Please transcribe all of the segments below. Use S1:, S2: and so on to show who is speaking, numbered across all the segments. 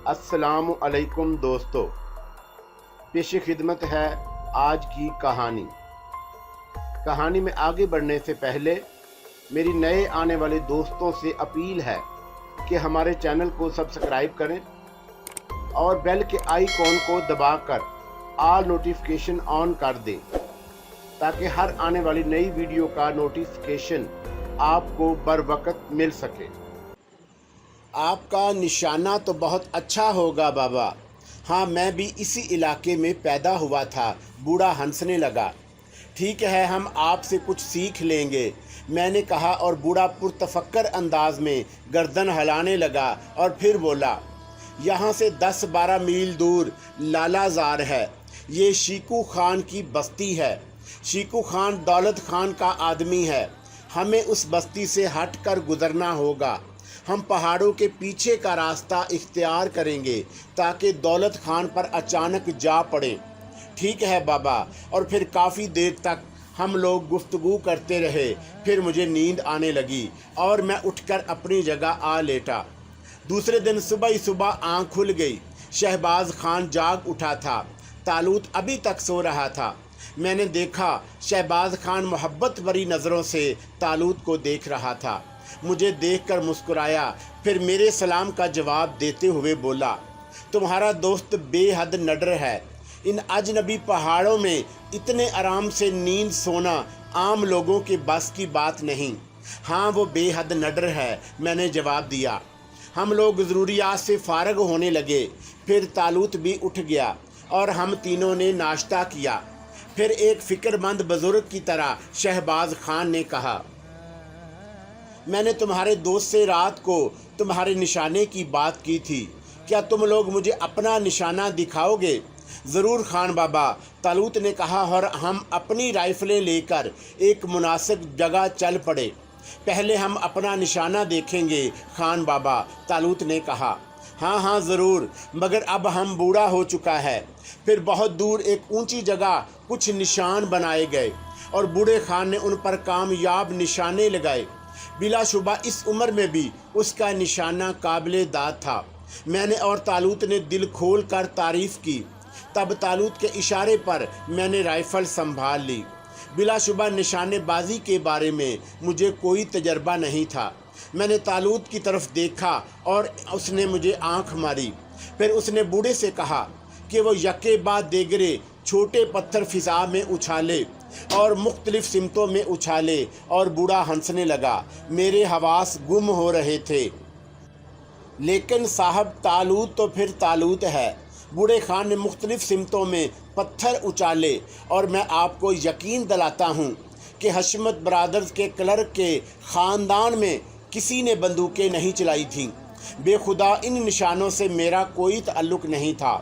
S1: अस्सलामु अलैकुम दोस्तों, पेश खिदमत है आज की कहानी। कहानी में आगे बढ़ने से पहले मेरी नए आने वाले दोस्तों से अपील है कि हमारे चैनल को सब्सक्राइब करें और बेल के आइकॉन को दबाकर ऑल नोटिफिकेशन ऑन कर दें ताकि हर आने वाली नई वीडियो का नोटिफिकेशन आपको बर वक्त मिल सके। आपका निशाना तो बहुत अच्छा होगा बाबा। हाँ, मैं भी इसी इलाके में पैदा हुआ था। बूढ़ा हंसने लगा। ठीक है, हम आपसे कुछ सीख लेंगे, मैंने कहा और बूढ़ा पुरतफक्कर अंदाज में गर्दन हिलाने लगा और फिर बोला, यहाँ से 10-12 मील दूर लालाजार है। ये शीकू खान की बस्ती है। शीकू खान दौलत खान का आदमी है। हमें उस बस्ती से हट कर गुजरना होगा। हम पहाड़ों के पीछे का रास्ता इख्तियार करेंगे ताकि दौलत खान पर अचानक जा पड़े। ठीक है बाबा। और फिर काफ़ी देर तक हम लोग गुफ्तगू करते रहे। फिर मुझे नींद आने लगी और मैं उठकर अपनी जगह आ लेटा। दूसरे दिन सुबह ही सुबह आँख खुल गई। शहबाज खान जाग उठा था। तालूत अभी तक सो रहा था। मैंने देखा शहबाज खान मोहब्बत भरी नज़रों से तालूत को देख रहा था। मुझे देखकर मुस्कुराया, फिर मेरे सलाम का जवाब देते हुए बोला, तुम्हारा दोस्त बेहद नडर है। इन अजनबी पहाड़ों में इतने आराम से नींद सोना आम लोगों के बस की बात नहीं। हाँ, वो बेहद नडर है, मैंने जवाब दिया। हम लोग ज़रूरियात से फारग होने लगे। फिर तालूत भी उठ गया और हम तीनों ने नाश्ता किया। फिर एक फ़िक्रमंद बुज़ुर्ग की तरह शहबाज खान ने कहा, मैंने तुम्हारे दोस्त से रात को तुम्हारे निशाने की बात की थी। क्या तुम लोग मुझे अपना निशाना दिखाओगे? ज़रूर खान बाबा, तालूत ने कहा और हम अपनी राइफ़लें लेकर एक मुनासिब जगह चल पड़े। पहले हम अपना निशाना देखेंगे खान बाबा, तालूत ने कहा। हाँ हाँ ज़रूर, मगर अब हम बूढ़ा हो चुका है। फिर बहुत दूर एक ऊंची जगह कुछ निशान बनाए गए और बूढ़े खान ने उन पर कामयाब निशाने लगाए। बिलाशुबा इस उम्र में भी उसका निशाना काबिले दाद था। मैंने और तालूत ने दिल खोल कर तारीफ़ की। तब तालूत के इशारे पर मैंने राइफ़ल संभाल ली। बिलाशुबा निशानेबाजी के बारे में मुझे कोई तजर्बा नहीं था। मैंने तालूत की तरफ देखा और उसने मुझे आंख मारी। फिर उसने बूढ़े से कहा कि वो यके बाद देगरे छोटे पत्थर फिजा में उछाले और मुख्तलिफ सिमतों में उछाले और बूढ़ा हंसने लगा। मेरे हवास गुम हो रहे थे। लेकिन साहब, तालूत तो फिर तालूत है। बूढ़े खान ने मुख्तलिफ सिमतों में पत्थर उछाले और मैं आपको यकीन दिलाता हूँ कि हशमत ब्रादर्स के क्लर्क के ख़ानदान में किसी ने बंदूकें नहीं चलाई थीं। बेखुदा इन निशानों से मेरा कोई ताल्लुक़ नहीं था,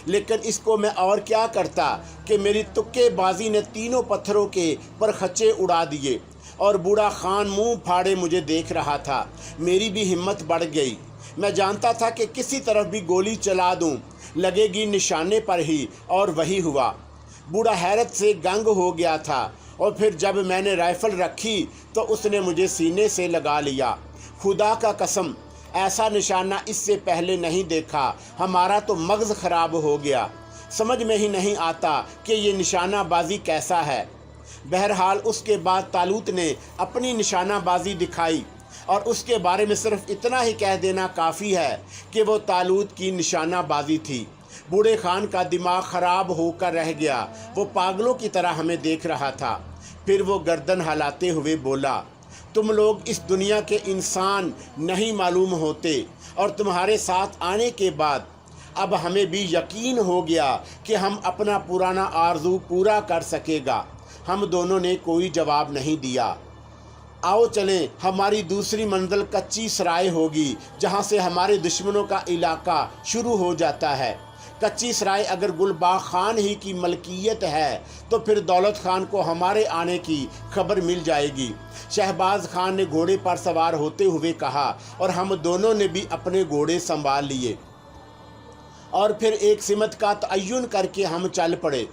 S1: लेकिन इसको मैं और क्या करता कि मेरी तुक्केबाजी ने तीनों पत्थरों के परखच्चे उड़ा दिए और बूढ़ा खान मुंह फाड़े मुझे देख रहा था। मेरी भी हिम्मत बढ़ गई। मैं जानता था कि किसी तरफ भी गोली चला दूं, लगेगी निशाने पर ही, और वही हुआ। बूढ़ा हैरत से गंग हो गया था और फिर जब मैंने राइफ़ल रखी तो उसने मुझे सीने से लगा लिया। खुदा का कसम, ऐसा निशाना इससे पहले नहीं देखा। हमारा तो मगज़ ख़राब हो गया। समझ में ही नहीं आता कि ये निशानाबाजी कैसा है। बहरहाल उसके बाद तालूत ने अपनी निशानाबाजी दिखाई और उसके बारे में सिर्फ इतना ही कह देना काफ़ी है कि वो तालूत की निशानाबाजी थी। बूढ़े खान का दिमाग ख़राब होकर रह गया। वो पागलों की तरह हमें देख रहा था। फिर वो गर्दन हिलाते हुए बोला, तुम लोग इस दुनिया के इंसान नहीं मालूम होते और तुम्हारे साथ आने के बाद अब हमें भी यकीन हो गया कि हम अपना पुराना आरज़ू पूरा कर सकेगा। हम दोनों ने कोई जवाब नहीं दिया। आओ चलें, हमारी दूसरी मंजिल कच्ची सराय होगी जहाँ से हमारे दुश्मनों का इलाका शुरू हो जाता है। कच्ची सराय अगर गुलबाग खान ही की मलकियत है तो फिर दौलत खान को हमारे आने की खबर मिल जाएगी। शहबाज खान ने घोड़े पर सवार होते हुए कहा और हम दोनों ने भी अपने घोड़े संभाल लिए और फिर एक सिमत का तयन करके हम चल पड़े।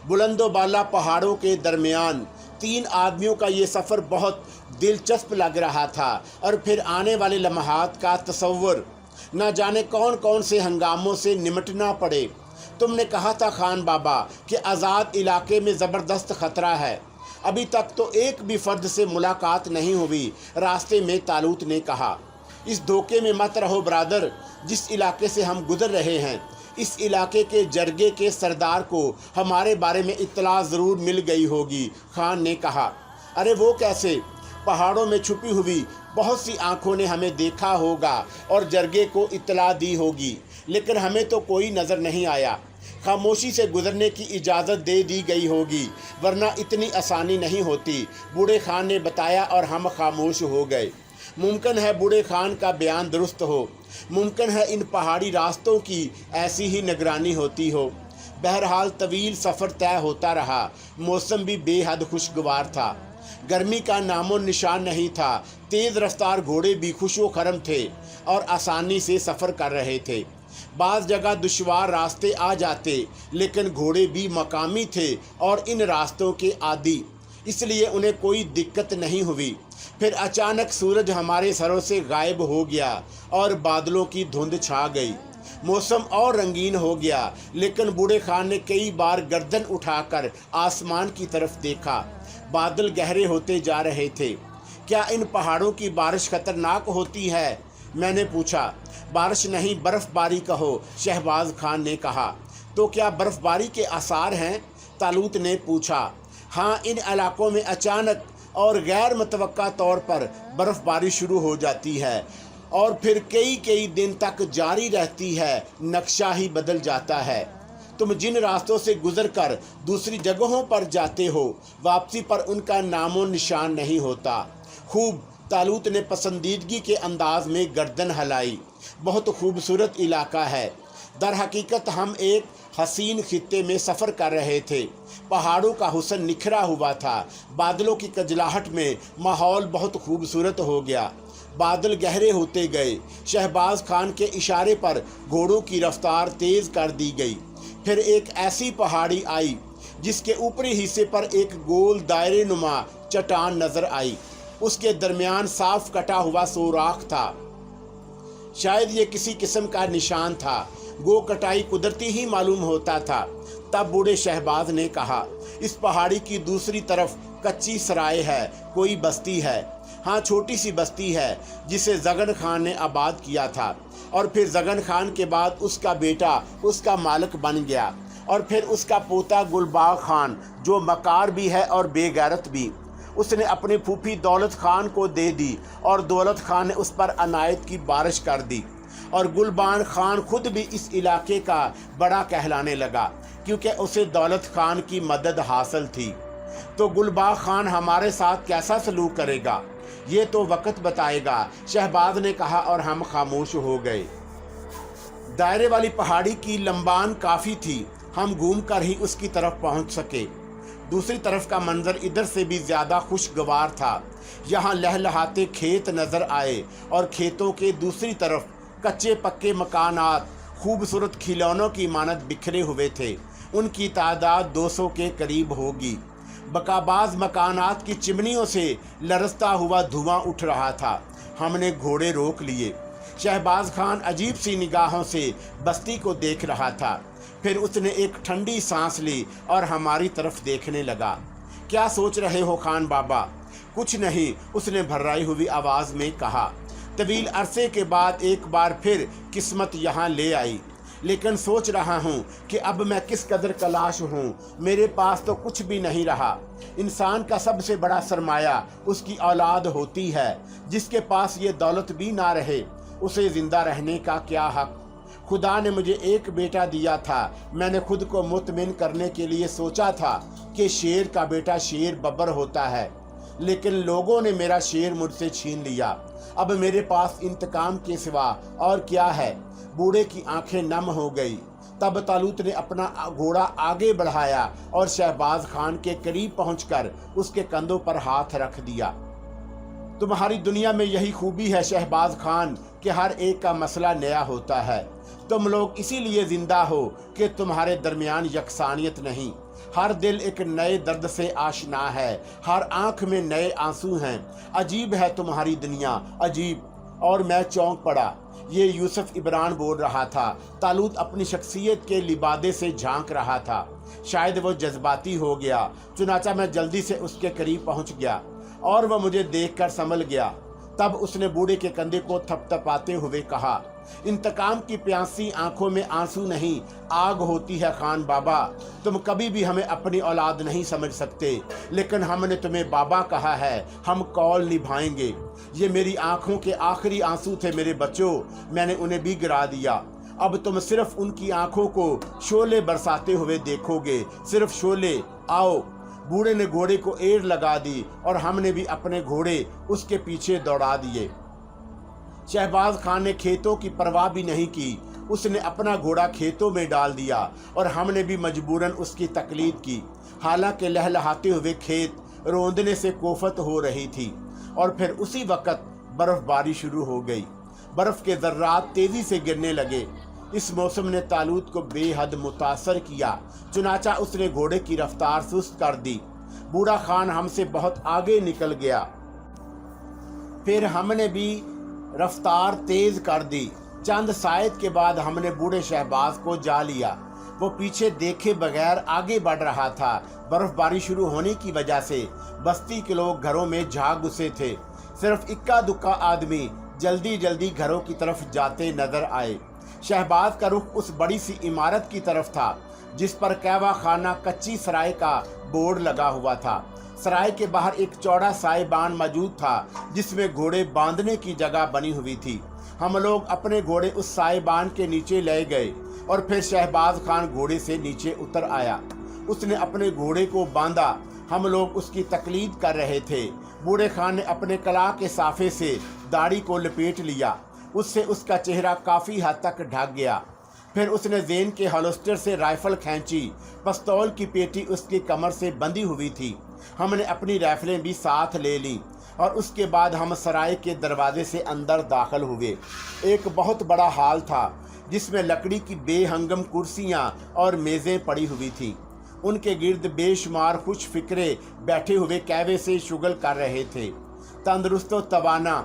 S1: बुलंदो बाला पहाड़ों के दरमियान 3 आदमियों का ये सफ़र बहुत दिलचस्प लग रहा था और फिर आने वाले लम्हात का तस्वुर न जाने कौन कौन से हंगामों से निमटना पड़े। तुमने कहा था खान बाबा कि आज़ाद इलाके में ज़बरदस्त ख़तरा है। अभी तक तो एक भी फ़र्द से मुलाकात नहीं हुई, रास्ते में तालूत ने कहा। इस धोखे में मत रहो ब्रादर, जिस इलाके से हम गुजर रहे हैं इस इलाके के जरगे के सरदार को हमारे बारे में इत्तला ज़रूर मिल गई होगी, खान ने कहा। अरे वो कैसे? पहाड़ों में छुपी हुई बहुत सी आंखों ने हमें देखा होगा और जरगे को इत्तला दी होगी, लेकिन हमें तो कोई नज़र नहीं आया। खामोशी से गुजरने की इजाज़त दे दी गई होगी, वरना इतनी आसानी नहीं होती, बूढ़े खान ने बताया और हम खामोश हो गए। मुमकिन है बूढ़े खान का बयान दुरुस्त हो, मुमकिन है इन पहाड़ी रास्तों की ऐसी ही निगरानी होती हो। बहरहाल तवील सफ़र तय होता रहा। मौसम भी बेहद खुशगवार था, गर्मी का नामो निशान नहीं था। तेज़ रफ्तार घोड़े भी खुशो खरम थे और आसानी से सफ़र कर रहे थे। बाज़ जगह दुश्वार रास्ते आ जाते, लेकिन घोड़े भी मकामी थे और इन रास्तों के आदी, इसलिए उन्हें कोई दिक्कत नहीं हुई। फिर अचानक सूरज हमारे सरों से गायब हो गया और बादलों की धुंध छा गई। मौसम और रंगीन हो गया, लेकिन बूढ़े खान ने कई बार गर्दन उठाकर आसमान की तरफ देखा। बादल गहरे होते जा रहे थे। क्या इन पहाड़ों की बारिश खतरनाक होती है? मैंने पूछा। बारिश नहीं, बर्फ़बारी कहो, शहबाज खान ने कहा। तो क्या बर्फ़बारी के आसार हैं? तालूत ने पूछा। हाँ, इन इलाकों में अचानक और गैर मुतवक्का तौर पर बर्फ़बारी शुरू हो जाती है और फिर कई दिन तक जारी रहती है। नक्शा ही बदल जाता है। तुम जिन रास्तों से गुजरकर दूसरी जगहों पर जाते हो, वापसी पर उनका नामो निशान नहीं होता। खूब, तालूत ने पसंदीदगी के अंदाज में गर्दन हिलाई। बहुत खूबसूरत इलाका है। दर हकीकत हम एक हसीन खित्ते में सफ़र कर रहे थे। पहाड़ों का हुस्न निखरा हुआ था। बादलों की कजलाहट में माहौल बहुत खूबसूरत हो गया। बादल गहरे होते गए। शहबाज खान के इशारे पर घोड़ों की रफ्तार तेज़ कर दी गई। फिर एक ऐसी पहाड़ी आई जिसके ऊपरी हिस्से पर एक गोल दायरे नुमा चट्टान नज़र आई। उसके दरमियान साफ कटा हुआ सोराख था। शायद ये किसी किस्म का निशान था। गो कटाई कुदरती ही मालूम होता था। तब बूढ़े शहबाज ने कहा, इस पहाड़ी की दूसरी तरफ कच्ची सराय है, कोई बस्ती है। हाँ, छोटी सी बस्ती है जिसे जगन खान ने आबाद किया था और फिर जगन खान के बाद उसका बेटा उसका मालिक बन गया और फिर उसका पोता गुलबाग खान, जो मकार भी है और बेगैरत भी। उसने अपनी फूफी दौलत खान को दे दी और दौलत खान ने उस पर अनायत की बारिश कर दी और गुलबाग खान खुद भी इस इलाके का बड़ा कहलाने लगा क्योंकि उसे दौलत खान की मदद हासिल थी। तो गुलबाग खान हमारे साथ कैसा सलूक करेगा, ये तो वक्त बताएगा, शहबाज ने कहा और हम खामोश हो गए। दायरे वाली पहाड़ी की लंबान काफ़ी थी, हम घूम कर ही उसकी तरफ पहुंच सके। दूसरी तरफ का मंजर इधर से भी ज़्यादा खुशगवार था। यहाँ लहलहाते खेत नज़र आए और खेतों के दूसरी तरफ कच्चे पक्के मकानात खूबसूरत खिलौनों की मानद बिखरे हुए थे। उनकी तादाद 200 के करीब होगी। बकाबाज मकानात की चिमनियों से लरसता हुआ धुआं उठ रहा था। हमने घोड़े रोक लिए। शहबाज खान अजीब सी निगाहों से बस्ती को देख रहा था। फिर उसने एक ठंडी सांस ली और हमारी तरफ देखने लगा। क्या सोच रहे हो खान बाबा? कुछ नहीं, उसने भर्राई हुई आवाज़ में कहा। तवील अरसे के बाद एक बार फिर किस्मत यहाँ ले आई, लेकिन सोच रहा हूँ कि अब मैं किस कदर कलाश हूँ। मेरे पास तो कुछ भी नहीं रहा। इंसान का सबसे बड़ा सरमाया उसकी औलाद होती है। जिसके पास ये दौलत भी ना रहे, उसे ज़िंदा रहने का क्या हक। खुदा ने मुझे एक बेटा दिया था। मैंने खुद को मुतमिन करने के लिए सोचा था कि शेर का बेटा शेर बब्बर होता है, लेकिन लोगों ने मेरा शेर मुझसे छीन लिया। अब मेरे पास इंतकाम के सिवा और क्या है। बूढ़े की आंखें नम हो गई। तब तालूत ने अपना घोड़ा आगे बढ़ाया और शहबाज खान के करीब पहुंचकर उसके कंधों पर हाथ रख दिया। तुम्हारी दुनिया में यही खूबी है शहबाज खान कि हर एक का मसला नया होता है। तुम लोग इसीलिए जिंदा हो कि तुम्हारे दरमियान यकसानियत नहीं। हर दिल एक नए दर्द से आशना है, हर आंख में नए आंसू हैं। अजीब है तुम्हारी दुनिया, अजीब। और मैं चौंक पड़ा। ये यूसुफ इब्रान बोल रहा था। तालूत अपनी शख्सियत के लिबादे से झांक रहा था। शायद वो जज्बाती हो गया, चुनाचा मैं जल्दी से उसके करीब पहुंच गया और वह मुझे देखकर संभल गया। तब उसने बूढ़े के कंधे को थपथपाते हुए कहा, इंतकाम की प्यासी आंखों में आंसू नहीं, आग होती है खान बाबा। तुम कभी भी हमें अपनी औलाद नहीं समझ सकते, लेकिन हमने तुम्हें बाबा कहा है, हम कौल निभाएंगे। ये मेरी आंखों के आखिरी आंसू थे मेरे बच्चों, मैंने उन्हें भी गिरा दिया। अब तुम सिर्फ उनकी आंखों को शोले बरसाते हुए देखोगे, सिर्फ शोले। आओ। बूढ़े ने घोड़े को एड़ लगा दी और हमने भी अपने घोड़े उसके पीछे दौड़ा दिए। शहबाज खान ने खेतों की परवाह भी नहीं की, उसने अपना घोड़ा खेतों में डाल दिया और हमने भी मजबूरन उसकी तकलीद की। हालांकि लहलहाते हुए खेत रोंदने से कोफत हो रही थी और फिर उसी वक्त बर्फबारी शुरू हो गई। बर्फ के जर्रात तेजी से गिरने लगे। इस मौसम ने तालूत को बेहद मुतासर किया, चुनाचा उसने घोड़े की रफ्तार सुस्त कर दी। बूढ़ा खान हमसे बहुत आगे निकल गया, फिर हमने भी रफ्तार तेज कर दी। चंद सायद के बाद हमने बूढ़े शहबाज को जा लिया। वो पीछे देखे बगैर आगे बढ़ रहा था। बर्फबारी शुरू होने की वजह से बस्ती के लोग घरों में झाग घुसे थे। सिर्फ इक्का दुक्का आदमी जल्दी जल्दी घरों की तरफ जाते नजर आए। शहबाज का रुख उस बड़ी सी इमारत की तरफ था जिस पर कहवा खाना कच्ची सराय का बोर्ड लगा हुआ था। सराय के बाहर एक चौड़ा साइबान मौजूद था जिसमें घोड़े बांधने की जगह बनी हुई थी। हम लोग अपने घोड़े उस साइबान के नीचे ले गए और फिर शहबाज खान घोड़े से नीचे उतर आया। उसने अपने घोड़े को बांधा, हम लोग उसकी तकलीद कर रहे थे। बूढ़े खान ने अपने कला के साफे से दाढ़ी को लपेट लिया, उससे उसका चेहरा काफ़ी हद तक ढक गया। फिर उसने जेन के हॉलोस्टर से राइफल खींची, पिस्तौल की पेटी उसकी कमर से बंधी हुई थी। हमने अपनी राइफलें भी साथ ले ली और उसके बाद हम सराय के दरवाजे से अंदर दाखिल हुए। एक बहुत बड़ा हॉल था जिसमें लकड़ी की बेहंगम कुर्सियां और मेज़ें पड़ी हुई थीं। उनके गिर्द बेशुमार खुश फिक्रे बैठे हुए कहवे से शुगल कर रहे थे। तंदुरुस्त व तवाना,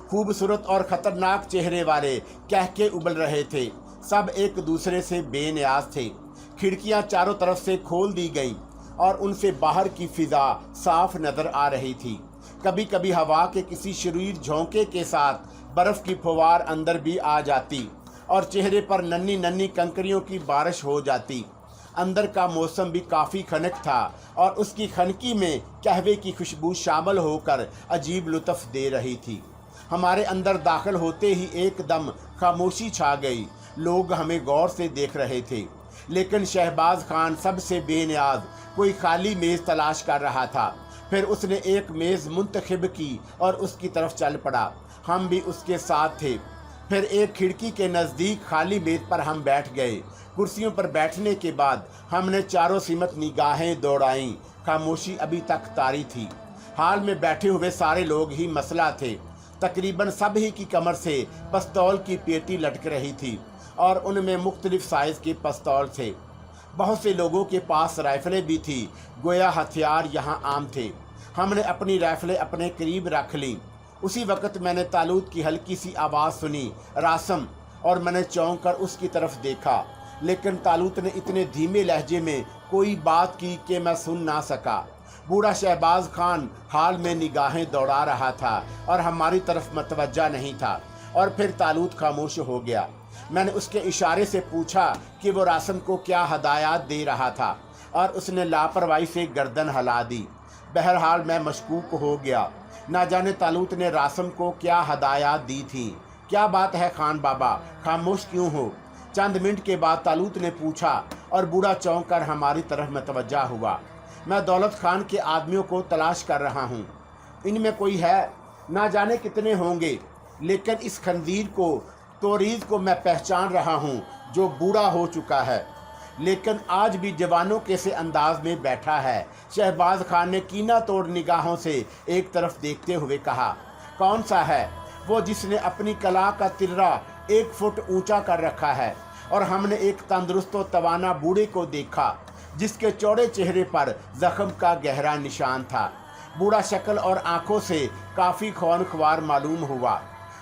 S1: खूबसूरत और खतरनाक चेहरे वाले कहके उबल रहे थे। सब एक दूसरे से बेनियाज थे। खिड़कियां चारों तरफ से खोल दी गईं और उनसे बाहर की फिजा साफ नजर आ रही थी। कभी कभी हवा के किसी शरीर झोंके के साथ बर्फ की फुवार अंदर भी आ जाती और चेहरे पर नन्ही नन्ही कंकरियों की बारिश हो जाती। अंदर का मौसम भी काफ़ी खनक था और उसकी खनकी में कहवे की खुशबू शामिल होकर अजीब लुत्फ दे रही थी। हमारे अंदर दाखिल होते ही एकदम खामोशी छा गई। लोग हमें गौर से देख रहे थे, लेकिन शहबाज खान सबसे बेनियाज कोई खाली मेज़ तलाश कर रहा था। फिर उसने एक मेज़ मुंतखब की और उसकी तरफ चल पड़ा। हम भी उसके साथ थे। फिर एक खिड़की के नज़दीक खाली मेज़ पर हम बैठ गए। कुर्सियों पर बैठने के बाद हमने चारों सिमत निगाहें दौड़ाईं। खामोशी अभी तक तारी थी। हाल में बैठे हुए सारे लोग ही मसला थे। तकरीबन सभी की कमर से पिस्तौल की पेटी लटक रही थी और उनमें मुख्तलिफ साइज़ के पिस्तौल थे। बहुत से लोगों के पास राइफलें भी थी, गोया हथियार यहाँ आम थे। हमने अपनी राइफलें अपने करीब रख लीं। उसी वक्त मैंने तालूत की हल्की सी आवाज़ सुनी, रासम, और मैंने चौंक कर उसकी तरफ देखा, लेकिन तालूत ने इतने धीमे लहजे में कोई बात की कि मैं सुन ना सका। बूढ़ा शहबाज खान हाल में निगाहें दौड़ा रहा था और हमारी तरफ मतवज्जा नहीं था। और फिर तालूत खामोश हो गया। मैंने उसके इशारे से पूछा कि वो रासम को क्या हदायत दे रहा था और उसने लापरवाही से गर्दन हिला दी। बहरहाल मैं मशकूक हो गया। ना जाने तालूत ने रासम को क्या हदायत दी थी। क्या बात है खान बाबा, खामोश क्यों हो? चंद मिनट के बाद तालूत ने पूछा और बूढ़ा चौंक कर हमारी तरफ मतवज्जा हुआ। मैं दौलत खान के आदमियों को तलाश कर रहा हूँ। इनमें कोई है, ना जाने कितने होंगे, लेकिन इस खंजीर को, तोरीज़ को मैं पहचान रहा हूँ जो बूढ़ा हो चुका है, लेकिन आज भी जवानों के से अंदाज में बैठा है। शहबाज खान ने कीना तोड़ निगाहों से एक तरफ देखते हुए कहा, कौन सा है? वो जिसने अपनी कला का तिर्रा 1 फुट ऊंचा कर रखा है। और हमने एक तंदुरुस्त व तवाना बूढ़े को देखा जिसके चौड़े चेहरे पर जख्म का गहरा निशान था। बूढ़ा शक्ल और आंखों से काफ़ी खौनख्वार मालूम हुआ।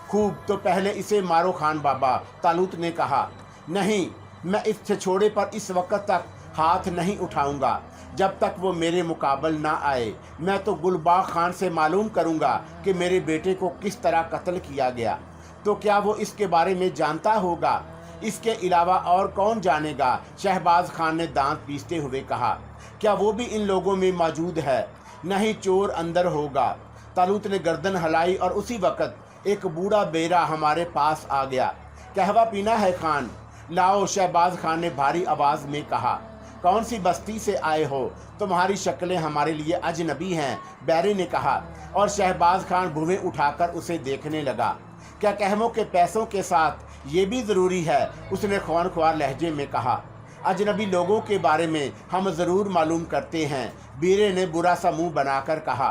S1: खूब, तो पहले इसे मारो खान बाबा, तालूत ने कहा। नहीं, मैं इस छिछोड़े पर इस वक्त तक हाथ नहीं उठाऊंगा जब तक वो मेरे मुकाबल ना आए। मैं तो गुलबाग खान से मालूम करूंगा कि मेरे बेटे को किस तरह कत्ल किया गया। तो क्या वो इसके बारे में जानता होगा? इसके अलावा और कौन जानेगा? शहबाज खान ने दांत पीसते हुए कहा। क्या वो भी इन लोगों में मौजूद है? नहीं, चोर अंदर होगा। तालूत ने गर्दन हिलाई और उसी वक्त एक बूढ़ा बेरा हमारे पास आ गया। कहवा पीना है खान? लाओ, शहबाज खान ने भारी आवाज में कहा। कौन सी बस्ती से आए हो? तुम्हारी शक्लें हमारे लिए अजनबी हैं, बैरे ने कहा, और शहबाज खान भुवें उठाकर उसे देखने लगा। क्या कहवों के पैसों के साथ ये भी ज़रूरी है? उसने ख्वार लहजे में कहा। अजनबी लोगों के बारे में हम ज़रूर मालूम करते हैं, बीरे ने बुरा सा मुँह बनाकर कहा।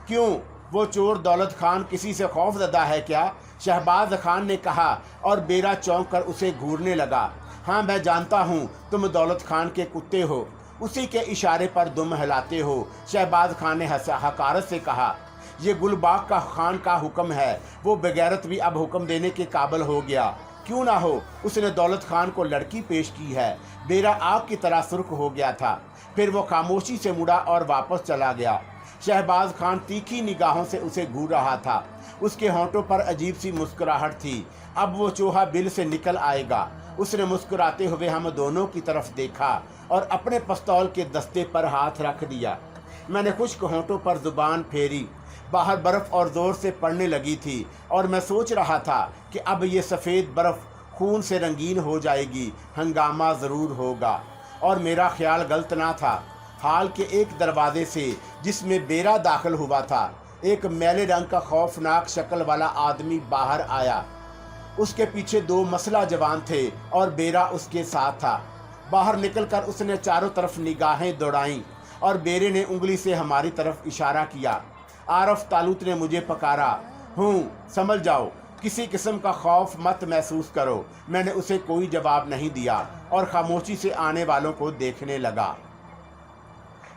S1: क्यों, वो चोर दौलत खान किसी से खौफजदा है क्या? शहबाज खान ने कहा, और बेरा चौंक कर उसे घूरने लगा। हाँ, मैं जानता हूँ तुम दौलत खान के कुत्ते हो। उसी के इशारे पर दुम हिलाते हो, शहबाज खान ने हकारत से कहा। ये गुलबाग का खान का हुक्म है, वो बगैरत भी अब हुक्म देने के काबिल हो गया। क्यों ना हो, उसने दौलत खान को लड़की पेश की है। बेरा आग की तरह सुर्ख हो गया था। फिर वो खामोशी से मुड़ा और वापस चला गया। शहबाज खान तीखी निगाहों से उसे घूर रहा था। उसके होंठों पर अजीब सी मुस्कुराहट थी। अब वो चूहा बिल से निकल आएगा। उसने मुस्कुराते हुए हम दोनों की तरफ देखा और अपने पिस्तौल के दस्ते पर हाथ रख दिया। मैंने खुश्क होंठों पर जुबान फेरी। बाहर बर्फ और जोर से पड़ने लगी थी और मैं सोच रहा था कि अब ये सफ़ेद बर्फ खून से रंगीन हो जाएगी, हंगामा ज़रूर होगा। और मेरा ख्याल गलत ना था। हाल के एक दरवाजे से जिसमें बेरा दाखिल हुआ था, एक मैले रंग का खौफनाक शक्ल वाला आदमी बाहर आया। उसके पीछे दो मसला जवान थे और बेरा उसके साथ था। बाहर निकलकर उसने चारों तरफ निगाहें दौड़ाईं और बेरे ने उंगली से हमारी तरफ इशारा किया। आरफ, तालूत ने मुझे पकारा। हूँ, समझ जाओ, किसी किस्म का खौफ मत महसूस करो। मैंने उसे कोई जवाब नहीं दिया और खामोशी से आने वालों को देखने लगा।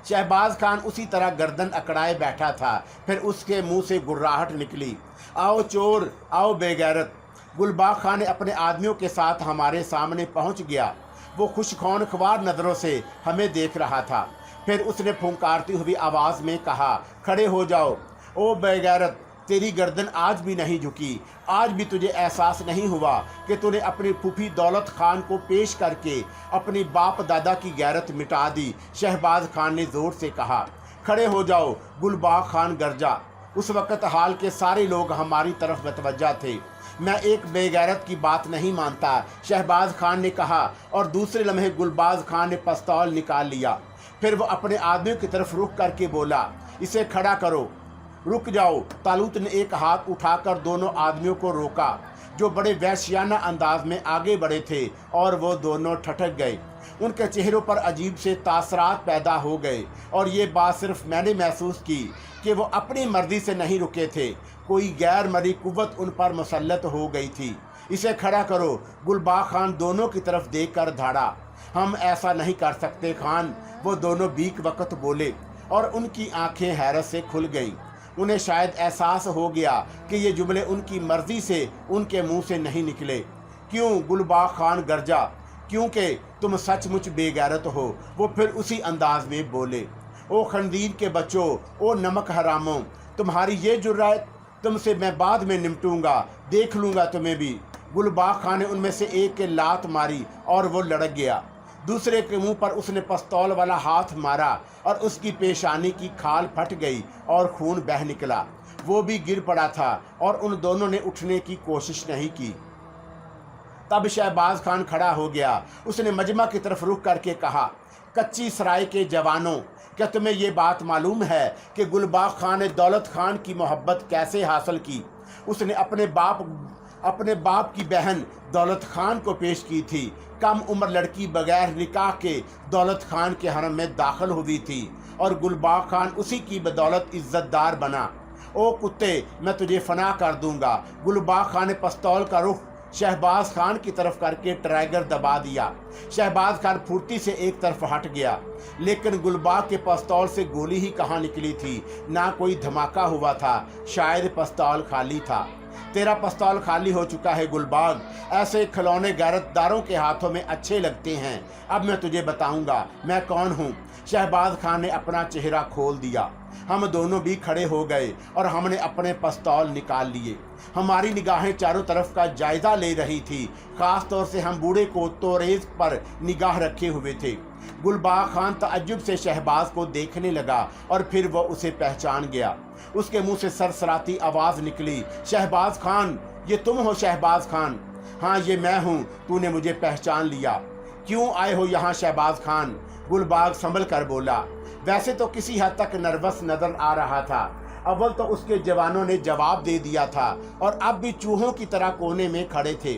S1: शहबाज खान उसी तरह गर्दन अकड़ाए बैठा था। फिर उसके मुंह से गुर्राहट निकली। आओ चोर, आओ बेगैरत। गुलबाग खान ने अपने आदमियों के साथ हमारे सामने पहुंच गया। वो खुशखौनख्वार नज़रों से हमें देख रहा था। फिर उसने फुंकारती हुई आवाज़ में कहा, खड़े हो जाओ। ओ बेगैरत, तेरी गर्दन आज भी नहीं झुकी। आज भी तुझे एहसास नहीं हुआ कि तूने अपनी फूफी दौलत खान को पेश करके अपनी बाप दादा की गैरत मिटा दी। शहबाज खान ने ज़ोर से कहा। खड़े हो जाओ, गुलबाग खान गरजा। उस वक़्त हाल के सारे लोग हमारी तरफ मतवज्जा थे। मैं एक बेगैरत की बात नहीं मानता, शहबाज खान ने कहा, और दूसरे लम्हे गुलबाज खान ने पिस्तौल निकाल लिया। फिर वो अपने आदमियों की तरफ रुख करके बोला, इसे खड़ा करो। रुक जाओ। तालूत ने एक हाथ उठाकर दोनों आदमियों को रोका, जो बड़े वहशियाना अंदाज में आगे बढ़े थे, और वो दोनों ठठक गए। उनके चेहरों पर अजीब से तासरात पैदा हो गए, और ये बात सिर्फ मैंने महसूस की कि वो अपनी मर्जी से नहीं रुके थे। कोई गैर मरी कुव्वत उन पर मुसल्लत हो गई थी। इसे खड़ा करो। गुलबाग खान दोनों की तरफ देख कर धाड़ा। हम ऐसा नहीं कर सकते खान, वो दोनों बीक वक्त बोले, और उनकी आंखें हैरत से खुल गईं। उन्हें शायद एहसास हो गया कि ये जुमले उनकी मर्जी से उनके मुंह से नहीं निकले। क्यों? गुलबाग खान गरजा। क्योंकि तुम सचमुच बेगैरत हो। वो फिर उसी अंदाज में बोले, ओ खंदीर के बच्चों, ओ नमक हरामों, तुम्हारी ये जुर्रत, तुमसे मैं बाद में निपटूंगा, देख लूँगा तुम्हें भी। गुलबाग खान ने उनमें से एक के लात मारी और वो लड़क गया। दूसरे के मुंह पर उसने पिस्तौल वाला हाथ मारा और उसकी पेशानी की खाल फट गई और खून बह निकला। वो भी गिर पड़ा था और उन दोनों ने उठने की कोशिश नहीं की। तब शहबाज खान खड़ा हो गया। उसने मजमा की तरफ रुख करके कहा, कच्ची सराय के जवानों, क्या तुम्हें ये बात मालूम है कि गुलबाग खान ने दौलत खान की मोहब्बत कैसे हासिल की? उसने अपने बाप की बहन दौलत खान को पेश की थी। कम उम्र लड़की बगैर निकाह के दौलत खान के हरम में दाखिल हुई थी और गुलबाग खान उसी की बदौलत इज्जतदार बना। ओ कुत्ते, मैं तुझे फना कर दूंगा। गुलबाग खान ने पिस्तौल का रुख शहबाज खान की तरफ करके ट्रैगर दबा दिया। शहबाज खान फुर्ती से एक तरफ हट गया, लेकिन गुलबाग के पिस्तौल से गोली ही कहाँ निकली थी। ना कोई धमाका हुआ था, शायद पिस्तौल खाली था। तेरा पिस्तौल खाली हो चुका है गुलबाग, ऐसे खिलौने गैरतदारों के हाथों में अच्छे लगते हैं। अब मैं तुझे बताऊंगा मैं कौन हूँ। शहबाज खान ने अपना चेहरा खोल दिया। हम दोनों भी खड़े हो गए और हमने अपने पिस्तौल निकाल लिए। हमारी निगाहें चारों तरफ का जायजा ले रही थी। खास तौर से हम बूढ़े को तोरेज पर निगाह रखे हुए थे। गुलबाग खान तअज्जुब से शहबाज को देखने लगा और फिर वो उसे पहचान गया। उसके मुंह से सरसराती आवाज निकली, शहबाज खान, ये तुम हो शहबाज खान? हाँ, ये मैं हूँ, तूने मुझे पहचान लिया। क्यों आए हो यहाँ शहबाज खान? गुलबाग संभल कर बोला। वैसे तो किसी हद तक नर्वस नजर आ रहा था। अव्वल तो उसके जवानों ने जवाब दे दिया था और अब भी चूहों की तरह कोने में खड़े थे।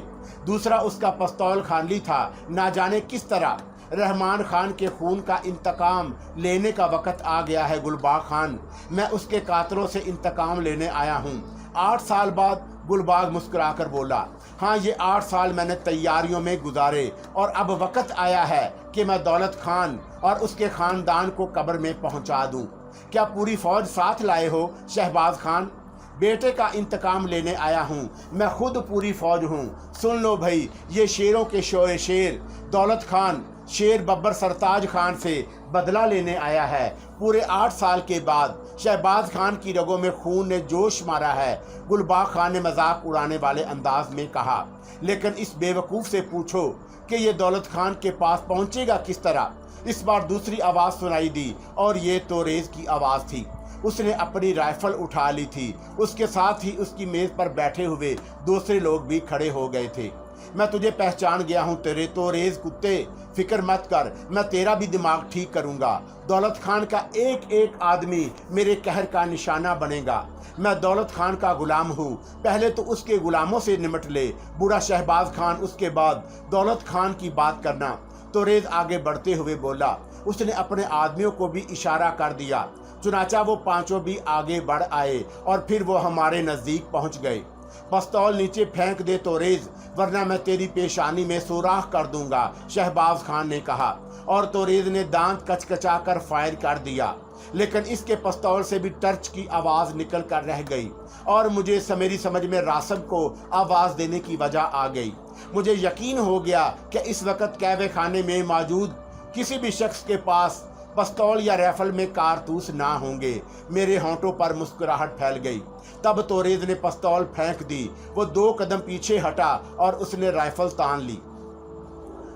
S1: दूसरा, उसका पिस्तौल खाली था। ना जाने किस तरह रहमान खान के खून का इंतकाम लेने का वक्त आ गया है गुलबाग खान। मैं उसके कातलों से इंतकाम लेने आया हूँ। 8 साल बाद गुलबाग मुस्कुराकर बोला, हाँ, ये 8 साल मैंने तैयारियों में गुजारे और अब वक्त आया है कि मैं दौलत खान और उसके खानदान को कब्र में पहुंचा दूं। क्या पूरी फौज साथ लाए हो शहबाज खान? बेटे का इंतकाम लेने आया हूँ, मैं खुद पूरी फौज हूँ। सुन लो भाई, ये शेरों के शोए शेर दौलत खान शेर बब्बर सरताज खान से बदला लेने आया है। पूरे 8 साल के बाद शहबाज खान की रगों में खून ने जोश मारा है। गुलबाग खान ने मजाक उड़ाने वाले अंदाज में कहा, लेकिन इस बेवकूफ़ से पूछो कि ये दौलत खान के पास पहुंचेगा किस तरह। इस बार दूसरी आवाज़ सुनाई दी और ये तोरेज की आवाज़ थी। उसने अपनी राइफल उठा ली थी। उसके साथ ही उसकी मेज पर बैठे हुए दूसरे लोग भी खड़े हो गए थे। मैं तुझे पहचान गया हूँ तेरे तोरेज कुत्ते, फिक्र मत कर, मैं तेरा भी दिमाग ठीक करूँगा। दौलत खान का एक एक आदमी मेरे कहर का निशाना बनेगा। मैं दौलत खान का गुलाम हूँ, पहले तो उसके गुलामों से निमट ले। बूढ़ा शहबाज खान, उसके बाद दौलत खान की बात करना। तोरेज आगे बढ़ते हुए बोला। उसने अपने आदमियों को भी इशारा कर दिया। चुनाचा वो पांचों भी आगे बढ़ आए और फिर वो हमारे नज़दीक पहुंच गए। पिस्तौल नीचे फेंक दे तोरेज, वरना मैं तेरी पेशानी में सुराख कर दूंगा, शहबाज खान ने कहा। और तोरेज ने दांत कचकचा कर फायर कर दिया, लेकिन इसके पिस्तौल से भी टर्च की आवाज़ निकल कर रह गई और मुझे मेरी समझ में रासब को आवाज़ देने की वजह आ गई। मुझे यकीन हो गया कि इस वक्त कैवे खाने में मौजूद किसी भी शख्स के पास पिस्तौल या राइफल में कारतूस ना होंगे। मेरे होंठों पर मुस्कुराहट फैल गई। तब तोरेज ने पिस्तौल फेंक दी। वो 2 कदम पीछे हटा और उसने राइफल तान ली।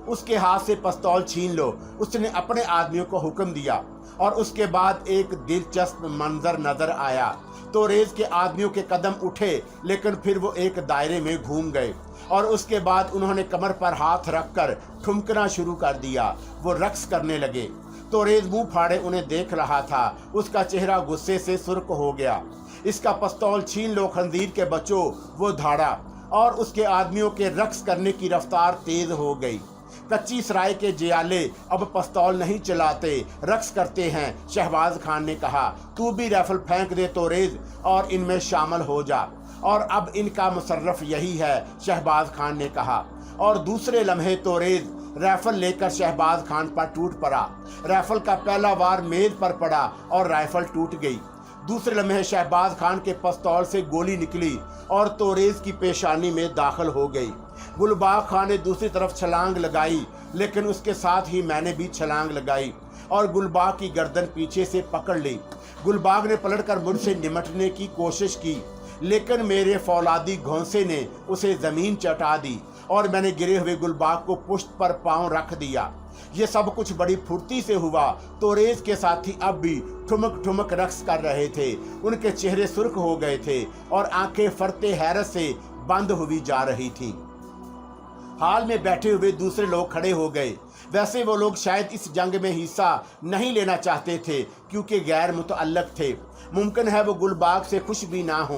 S1: उसके हाथ से पिस्तौल छीन लो, उसने अपने आदमियों को हुक्म दिया। और उसके बाद एक दिलचस्प मंजर नजर आया। तोरेज के आदमियों के कदम उठे, लेकिन फिर वो एक दायरे में घूम गए और उसके बाद उन्होंने कमर पर हाथ रखकर ठुमकना शुरू कर दिया। वो रक्स करने लगे। तोरेज मुंह फाड़े उन्हें देख रहा था। उसका चेहरा गुस्से से सुर्ख हो गया। इसका पिस्तौल छीन लो खंजीर के बच्चों, वो धाड़ा और उसके आदमियों के रक्स करने की रफ्तार तेज हो गई। कच्ची सराय के जियाले अब पिस्तौल नहीं चलाते, रक्स करते हैं, शहबाज खान ने कहा। तू भी राइफल फेंक दे तोरेज और इनमें शामिल हो जा। और अब इनका मुसर्रफ यही है, शहबाज खान ने कहा। और दूसरे लम्हे तोरेज राइफल लेकर शहबाज खान पर टूट पड़ा। राइफल का पहला वार मेज पर पड़ा और राइफल टूट गई। दूसरे लम्हे शहबाज खान के पिस्तौल से गोली निकली और तोरेज की पेशानी में दाखिल हो गई। गुलबाग खान ने दूसरी तरफ छलांग लगाई, लेकिन उसके साथ ही मैंने भी छलांग लगाई और गुलबाग की गर्दन पीछे से पकड़ ली। गुलबाग ने पलटकर मुझसे निमटने की कोशिश की, लेकिन मेरे फौलादी घोंसे ने उसे जमीन चटा दी और मैंने गिरे हुए गुलबाग को पुश्त पर पांव रख दिया। ये सब कुछ बड़ी फुर्ती से हुआ। तोरेज के साथी अब भी ठुमक ठुमक रक्स कर रहे थे। उनके चेहरे सुर्ख हो गए थे और आंखें फरते हैरत से बंद हुई जा रही थीं। हाल में बैठे हुए दूसरे लोग खड़े हो गए। वैसे वो लोग शायद इस जंग में हिस्सा नहीं लेना चाहते थे, क्योंकि गैर मुतअल्लिक थे। मुमकिन है वो गुलबाग से खुश भी ना हो।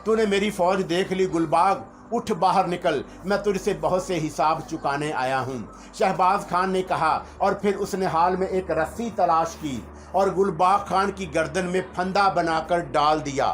S1: तूने मेरी फौज देख ली गुलबाग, उठ बाहर निकल, मैं तुझसे बहुत से हिसाब चुकाने आया हूँ, शहबाज खान ने कहा। और फिर उसने हाल में एक रस्सी तलाश की और गुलबाग खान की गर्दन में फंदा बनाकर डाल दिया।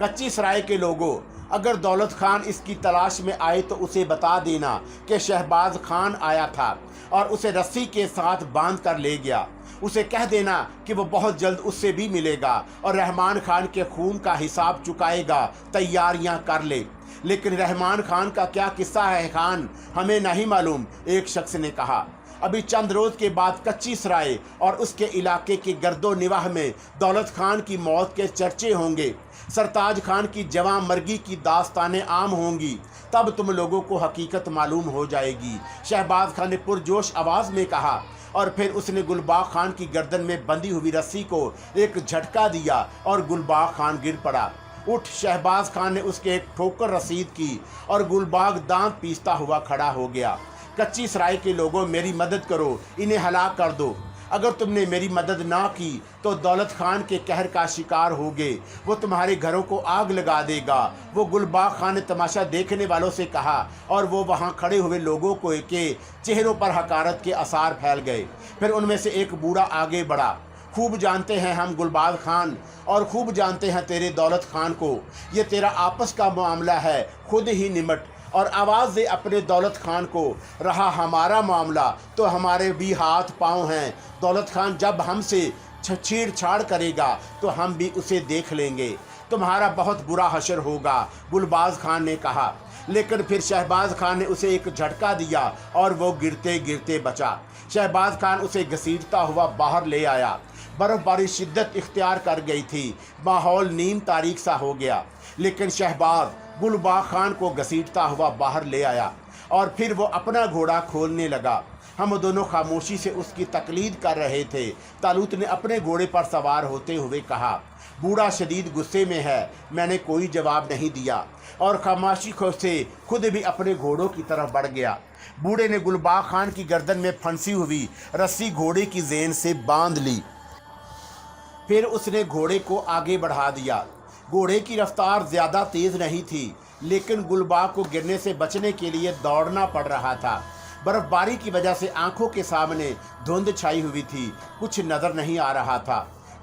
S1: कच्ची सराय के लोगों, अगर दौलत खान इसकी तलाश में आए तो उसे बता देना कि शहबाज खान आया था और उसे रस्सी के साथ बांध कर ले गया। उसे कह देना कि वो बहुत जल्द उससे भी मिलेगा और रहमान खान के खून का हिसाब चुकाएगा, तैयारियां कर ले। लेकिन रहमान खान का क्या किस्सा है खान, हमें नहीं मालूम, एक शख्स ने कहा। अभी चंद रोज के बाद कच्ची सराय और उसके इलाके के गर्दो निवाह में दौलत खान की मौत के चर्चे होंगे। सरताज खान की जवां मर्गी की दास्तानें आम होंगी। तब तुम लोगों को हकीकत मालूम हो जाएगी, शहबाज खान ने पुरजोश आवाज में कहा। और फिर उसने गुलबाग खान की गर्दन में बंधी हुई रस्सी को एक झटका दिया और गुलबाग खान गिर पड़ा। उठ, शहबाज खान ने उसके एक ठोकर रसीद की और गुलबाग दांत पीसता हुआ खड़ा हो गया। कच्ची सराय के लोगों, मेरी मदद करो, इन्हें हलाक कर दो। अगर तुमने मेरी मदद ना की तो दौलत खान के कहर का शिकार होगे। वो तुम्हारे घरों को आग लगा देगा। वो गुलबाग खान ने तमाशा देखने वालों से कहा और वो वहाँ खड़े हुए लोगों को के चेहरों पर हकारत के आसार फैल गए। फिर उनमें से एक बूढ़ा आगे बढ़ा। खूब जानते हैं हम गुलबाग खान और खूब जानते हैं तेरे दौलत खान को। ये तेरा आपस का मामला है, खुद ही निमट और आवाज़ दे अपने दौलत खान को। रहा हमारा मामला तो हमारे भी हाथ पांव हैं। दौलत खान जब हमसे छेड़छाड़ करेगा तो हम भी उसे देख लेंगे। तुम्हारा बहुत बुरा हशर होगा, गुलबाज खान ने कहा। लेकिन फिर शहबाज खान ने उसे एक झटका दिया और वो गिरते गिरते बचा। शहबाज खान उसे घसीटता हुआ बाहर ले आया। बर्फबारी शिद्दत इख्तियार कर गई थी, माहौल नीम तारीख सा हो गया। लेकिन शहबाज गुलबाग खान को घसीटता हुआ बाहर ले आया और फिर वो अपना घोड़ा खोलने लगा। हम दोनों खामोशी से उसकी तकलीद कर रहे थे। तालूत ने अपने घोड़े पर सवार होते हुए कहा। बूढ़ा शदीद गुस्से में है। मैंने कोई जवाब नहीं दिया और खामोशी से खुद भी अपने घोड़ों की तरफ बढ़ गया। बूढ़े ने गुलबाग खान की गर्दन में फंसी हुई रस्सी घोड़े की जेन से बांध ली। फिर उसने घोड़े को आगे बढ़ा दिया। घोड़े की रफ्तार ज़्यादा तेज़ नहीं थी, लेकिन गुलबाग को गिरने से बचने के लिए दौड़ना पड़ रहा था। बर्फबारी की वजह से आंखों के सामने धुंध छाई हुई थी, कुछ नज़र नहीं आ रहा था।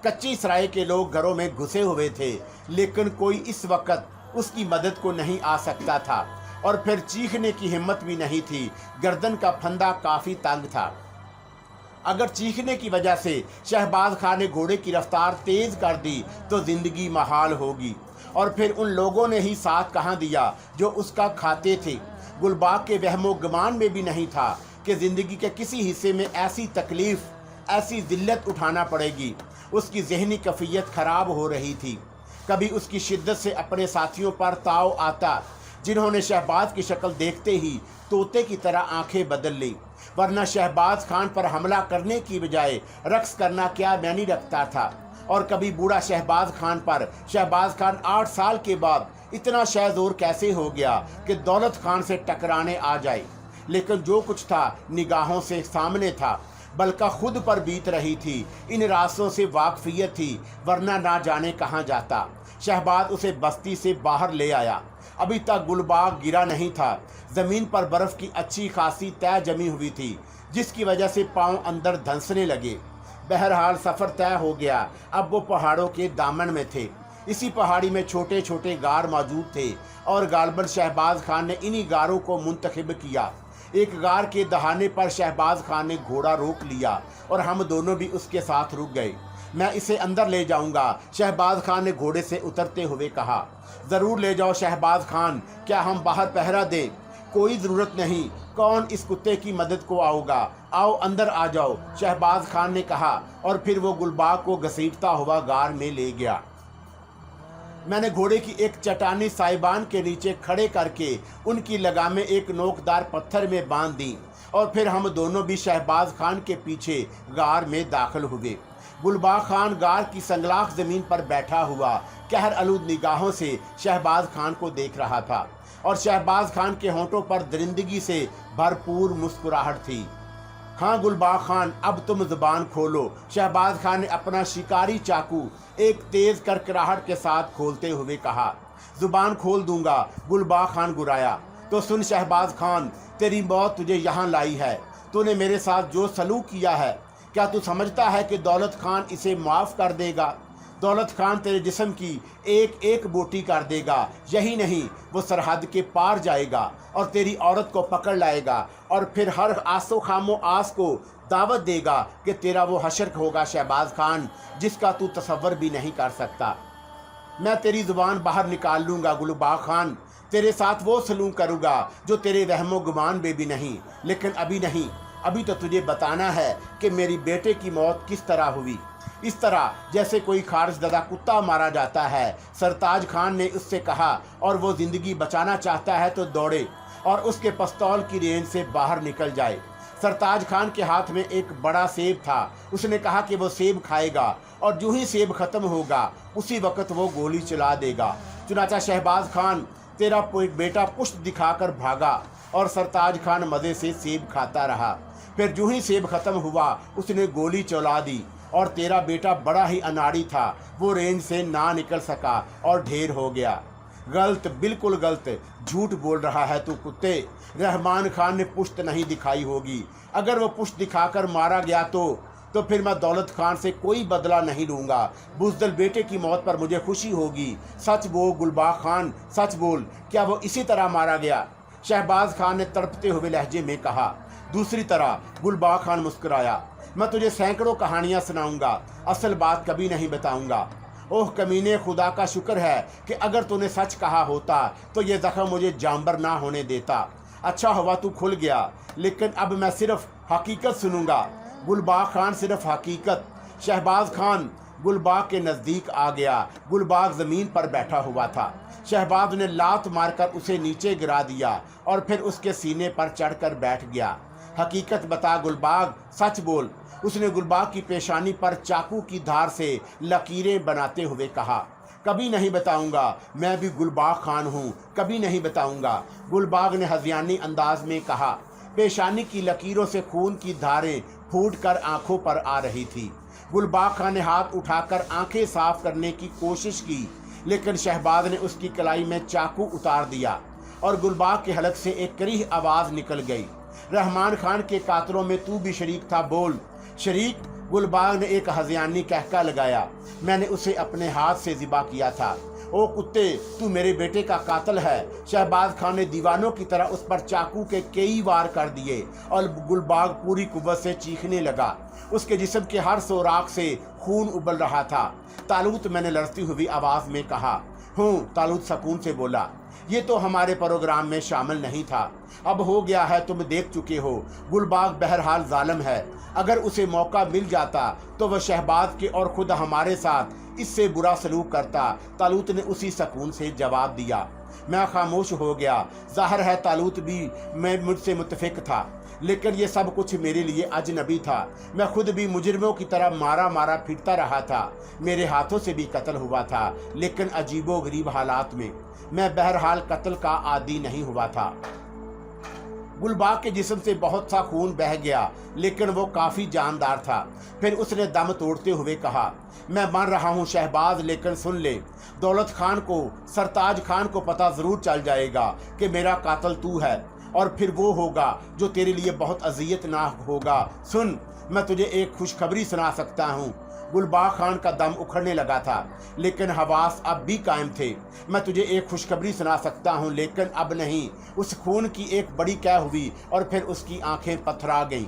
S1: कच्ची सराय के लोग घरों में घुसे हुए थे, लेकिन कोई इस वक्त उसकी मदद को नहीं आ सकता था और फिर चीखने की हिम्मत भी नहीं थी। गर्दन का फंदा काफ़ी तंग था। अगर चीखने की वजह से शहबाज खान ने घोड़े की रफ्तार तेज कर दी तो जिंदगी महाल होगी। और फिर उन लोगों ने ही साथ कहाँ दिया जो उसका खाते थे। गुलबाग के वहमो गुमान में भी नहीं था कि जिंदगी के किसी हिस्से में ऐसी तकलीफ, ऐसी जिल्लत उठाना पड़ेगी। उसकी जहनी कैफियत खराब हो रही थी। कभी उसकी शिद्दत से अपने साथियों पर ताव आता, जिन्होंने शहबाज की शक्ल देखते ही तोते की तरह आंखें बदल ली। वरना शहबाज खान पर हमला करने की बजाय रक्स करना क्या मायने रखता था। और कभी बूढ़ा शहबाज खान पर शहबाज खान 8 साल के बाद इतना शहजोर कैसे हो गया कि दौलत खान से टकराने आ जाए। लेकिन जो कुछ था निगाहों से सामने था, बल्कि खुद पर बीत रही थी। इन रास्तों से वाकफियत थी, वरना ना जाने कहाँ जाता। शहबाज उसे बस्ती से बाहर ले आया। अभी तक गुलबाग गिरा नहीं था। ज़मीन पर बर्फ़ की अच्छी खासी तय जमी हुई थी, जिसकी वजह से पाँव अंदर धंसने लगे। बहरहाल सफ़र तय हो गया। अब वो पहाड़ों के दामन में थे। इसी पहाड़ी में छोटे छोटे गार मौजूद थे और गालबन शहबाज खान ने इन्हीं गारों को मुंतखब किया। एक गार के दहाने पर शहबाज खान ने घोड़ा रोक लिया और हम दोनों भी उसके साथ रुक गए। मैं इसे अंदर ले जाऊंगा, शहबाज खान ने घोड़े से उतरते हुए कहा। ज़रूर ले जाओ शहबाज खान, क्या हम बाहर पहरा दें? कोई ज़रूरत नहीं, कौन इस कुत्ते की मदद को आओगा? आओ अंदर आ जाओ, शहबाज खान ने कहा और फिर वो गुलबाग को घसीटता हुआ गार में ले गया। मैंने घोड़े की एक चट्टानी साइबान के नीचे खड़े करके उनकी लगामें एक नोकदार पत्थर में बांध दी और फिर हम दोनों भी शहबाज खान के पीछे गार में दाखिल हुए। गुलबाग खान गार की संगलाख ज़मीन पर बैठा हुआ कहर आलूद निगाहों से शहबाज खान को देख रहा था और शहबाज खान के होंठों पर दरिंदगी से भरपूर मुस्कुराहट थी। हाँ गुलबाग खान, अब तुम ज़ुबान खोलो, शहबाज खान ने अपना शिकारी चाकू एक तेज़ करकराहट के साथ खोलते हुए कहा। ज़ुबान खोल दूंगा, गुलबाग खान गुराया। तो सुन शहबाज खान, तेरी मौत तुझे यहाँ लाई है। तूने मेरे साथ जो सलूक किया है, क्या तू समझता है कि दौलत खान इसे माफ़ कर देगा? दौलत खान तेरे जिस्म की एक एक बोटी कर देगा। यही नहीं, वो सरहद के पार जाएगा और तेरी औरत को पकड़ लाएगा और फिर हर आसो खामो आस को दावत देगा कि तेरा वो हशर होगा शहबाज खान जिसका तू तसव्वुर भी नहीं कर सकता। मैं तेरी ज़ुबान बाहर निकाल लूँगा गुलबाग खान, तेरे साथ वो सलूक करूँगा जो तेरे वहमो गुमान में भी नहीं। लेकिन अभी नहीं, अभी तो तुझे बताना है कि मेरी बेटे की मौत किस तरह हुई। इस तरह जैसे कोई खारजददा कुत्ता मारा जाता है। सरताज खान ने उससे कहा और वो ज़िंदगी बचाना चाहता है तो दौड़े और उसके पिस्तौल की रेंज से बाहर निकल जाए। सरताज खान के हाथ में एक बड़ा सेब था। उसने कहा कि वो सेब खाएगा और जो ही सेब ख़त्म होगा उसी वक्त वो गोली चला देगा। चुनाचा शहबाज खान तेरा बेटा पुष्ट दिखाकर भागा और सरताज खान मज़े से सेब खाता रहा। फिर जो ही सेब ख़त्म हुआ उसने गोली चला दी और तेरा बेटा बड़ा ही अनाड़ी था, वो रेंज से ना निकल सका और ढेर हो गया। गलत, बिल्कुल गलत, झूठ बोल रहा है तू कुत्ते। रहमान खान ने पुश्त नहीं दिखाई होगी। अगर वो पुश्त दिखाकर मारा गया तो फिर मैं दौलत खान से कोई बदला नहीं लूँगा। बुज़दिल बेटे की मौत पर मुझे खुशी होगी। सच बोल गुलबाग खान, सच बोल, क्या वो इसी तरह मारा गया? शहबाज खान ने तड़पते हुए लहजे में कहा। दूसरी तरह गुलबाग खान मुस्कुराया। मैं तुझे सैकड़ों कहानियाँ सुनाऊंगा, असल बात कभी नहीं बताऊंगा। ओह कमीने, खुदा का शुक्र है कि अगर तूने सच कहा होता तो ये ज़ख्म मुझे जानबर ना होने देता। अच्छा हुआ तू खुल गया, लेकिन अब मैं सिर्फ हकीकत सुनूंगा। गुलबाग खान, सिर्फ हकीकत। शहबाज खान गुलबाग के नज़दीक आ गया। गुलबाग ज़मीन पर बैठा हुआ था। शहबाज ने लात मारकर उसे नीचे गिरा दिया और फिर उसके सीने पर चढ़कर बैठ गया। हकीकत बता गुलबाग, सच बोल। उसने गुलबाग की पेशानी पर चाकू की धार से लकीरें बनाते हुए कहा। कभी नहीं बताऊंगा, मैं भी गुलबाग खान हूँ, कभी नहीं बताऊंगा। गुलबाग ने हज़ियानी अंदाज में कहा। पेशानी की लकीरों से खून की धारें फूटकर आंखों पर आ रही थी। गुलबाग खान ने हाथ उठाकर आंखें साफ करने की कोशिश की, लेकिन शहबाज ने उसकी कलाई में चाकू उतार दिया और गुलबाग के हलक से एक करीह आवाज़ निकल गई। रहमान खान के कातलों में तू भी शरीक था, बोल। शरीक? गुलबाग ने एक हज़ियानी कहका लगाया। मैंने उसे अपने हाथ से ज़िबा किया था। ओ कुत्ते, तू मेरे बेटे का कातिल है। शहबाज खान ने दीवानों की तरह उस पर चाकू के कई वार कर दिए और गुलबाग पूरी कुव्वत से चीखने लगा। उसके जिस्म के हर सोराख से खून उबल रहा था। तालूत, मैंने लड़ती हुई आवाज़ में कहा। हूँ, तालूत सुकून से बोला। ये तो हमारे प्रोग्राम में शामिल नहीं था। अब हो गया है, तुम देख चुके हो। गुलबाग बहरहाल जालिम है। अगर उसे मौका मिल जाता तो वह शहबाज के और खुद हमारे साथ इससे बुरा सलूक करता। तालूत ने उसी सुकून से जवाब दिया। मैं खामोश हो गया। ज़ाहिर है तालूत भी मैं मुझसे मुत्तफिक था, लेकिन ये सब कुछ मेरे लिए अजनबी था। मैं खुद भी मुजरिमों की तरह मारा मारा फिरता रहा था। मेरे हाथों से भी कत्ल हुआ था, लेकिन अजीबो गरीब हालात में। मैं बहरहाल कत्ल का आदी नहीं हुआ था। गुलबाग के जिस्म से बहुत सा खून बह गया, लेकिन वो काफ़ी जानदार था। फिर उसने दम तोड़ते हुए कहा, मैं मर रहा हूँ शहबाज, लेकिन सुन ले, दौलत खान को, सरताज खान को पता ज़रूर चल जाएगा कि मेरा कातिल तू है, और फिर वो होगा जो तेरे लिए बहुत अज़ियतनाक होगा। सुन, मैं तुझे एक खुशखबरी सुना सकता हूँ। गुलबाग खान का दम उखड़ने लगा था, लेकिन हवास अब भी कायम थे। मैं तुझे एक खुशखबरी सुना सकता हूँ, लेकिन अब नहीं। उस खून की एक बड़ी कै हुई और फिर उसकी आंखें पथरा गईं।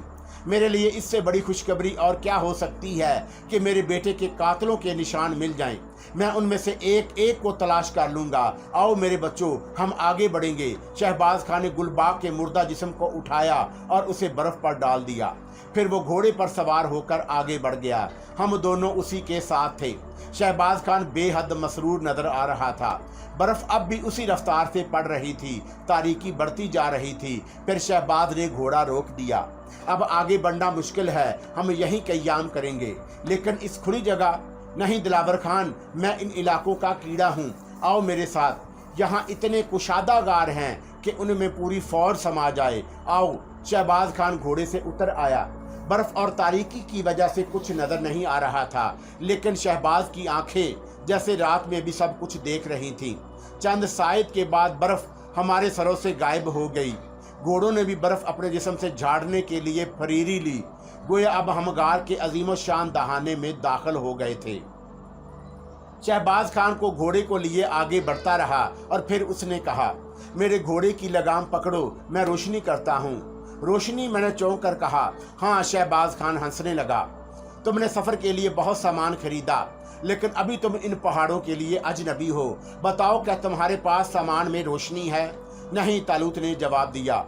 S1: मेरे लिए इससे बड़ी खुशखबरी और क्या हो सकती है कि मेरे बेटे के कातलों के निशान मिल जाएं। मैं उनमें से एक एक को तलाश कर लूँगा। आओ मेरे बच्चों, हम आगे बढ़ेंगे। शहबाज खान ने गुलबाग के मुर्दा जिस्म को उठाया और उसे बर्फ़ पर डाल दिया। फिर वो घोड़े पर सवार होकर आगे बढ़ गया। हम दोनों उसी के साथ थे। शहबाज खान बेहद मसरूर नजर आ रहा था। बर्फ़ अब भी उसी रफ्तार से पड़ रही थी। तारीकी बढ़ती जा रही थी। फिर शहबाज ने घोड़ा रोक दिया। अब आगे बढ़ना मुश्किल है, हम यहीं क़याम करेंगे, लेकिन इस खुली जगह नहीं। दिलावर खान, मैं इन इलाकों का कीड़ा हूँ। आओ मेरे साथ। यहाँ इतने कुशादा गार हैं कि उनमें पूरी फौज समा जाए। आओ। शहबाज खान घोड़े से उतर आया। बर्फ़ और तारीकी की वजह से कुछ नज़र नहीं आ रहा था, लेकिन शहबाज की आंखें जैसे रात में भी सब कुछ देख रही थीं। चंद सायद के बाद बर्फ़ हमारे सरों से गायब हो गई। घोड़ों ने भी बर्फ़ अपने जिस्म से झाड़ने के लिए फरीरी ली। गोया अब हम गार के अजीम शान दहाने में दाखिल हो गए थे। शहबाज खान को घोड़े को लिए आगे बढ़ता रहा और फिर उसने कहा, मेरे घोड़े की लगाम पकड़ो, मैं रोशनी करता हूँ। रोशनी? मैंने चौंक कर कहा। हाँ। शहबाज खान हंसने लगा। तुमने सफर के लिए बहुत सामान खरीदा, लेकिन अभी तुम इन पहाड़ों के लिए अजनबी हो। बताओ, क्या तुम्हारे पास सामान में रोशनी है? नहीं, तालूत ने जवाब दिया,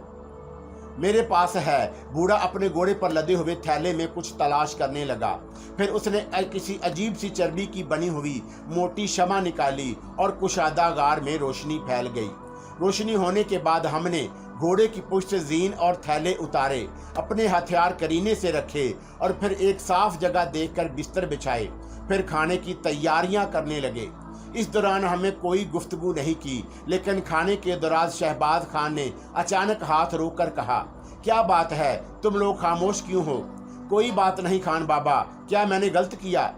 S1: मेरे पास है। बूढ़ा अपने घोड़े पर लदे हुए थैले में कुछ तलाश करने लगा। फिर उसने किसी अजीब सी चर्बी की बनी हुई मोटी शमा निकाली और कुशादागार में रोशनी फैल गई। रोशनी होने के बाद हमने घोड़े की पुष्ट से जीन और थैले उतारे, अपने हथियार करीने से रखे और फिर एक साफ जगह देखकर बिस्तर बिछाए। फिर खाने की तैयारियां करने लगे। इस दौरान हमें कोई गुफ्तगू नहीं की, लेकिन खाने के दौरान शहबाज खान ने अचानक हाथ रोककर कहा, क्या बात है, तुम लोग खामोश क्यों हो? कोई बात नहीं खान बाबा, क्या मैंने गलत किया?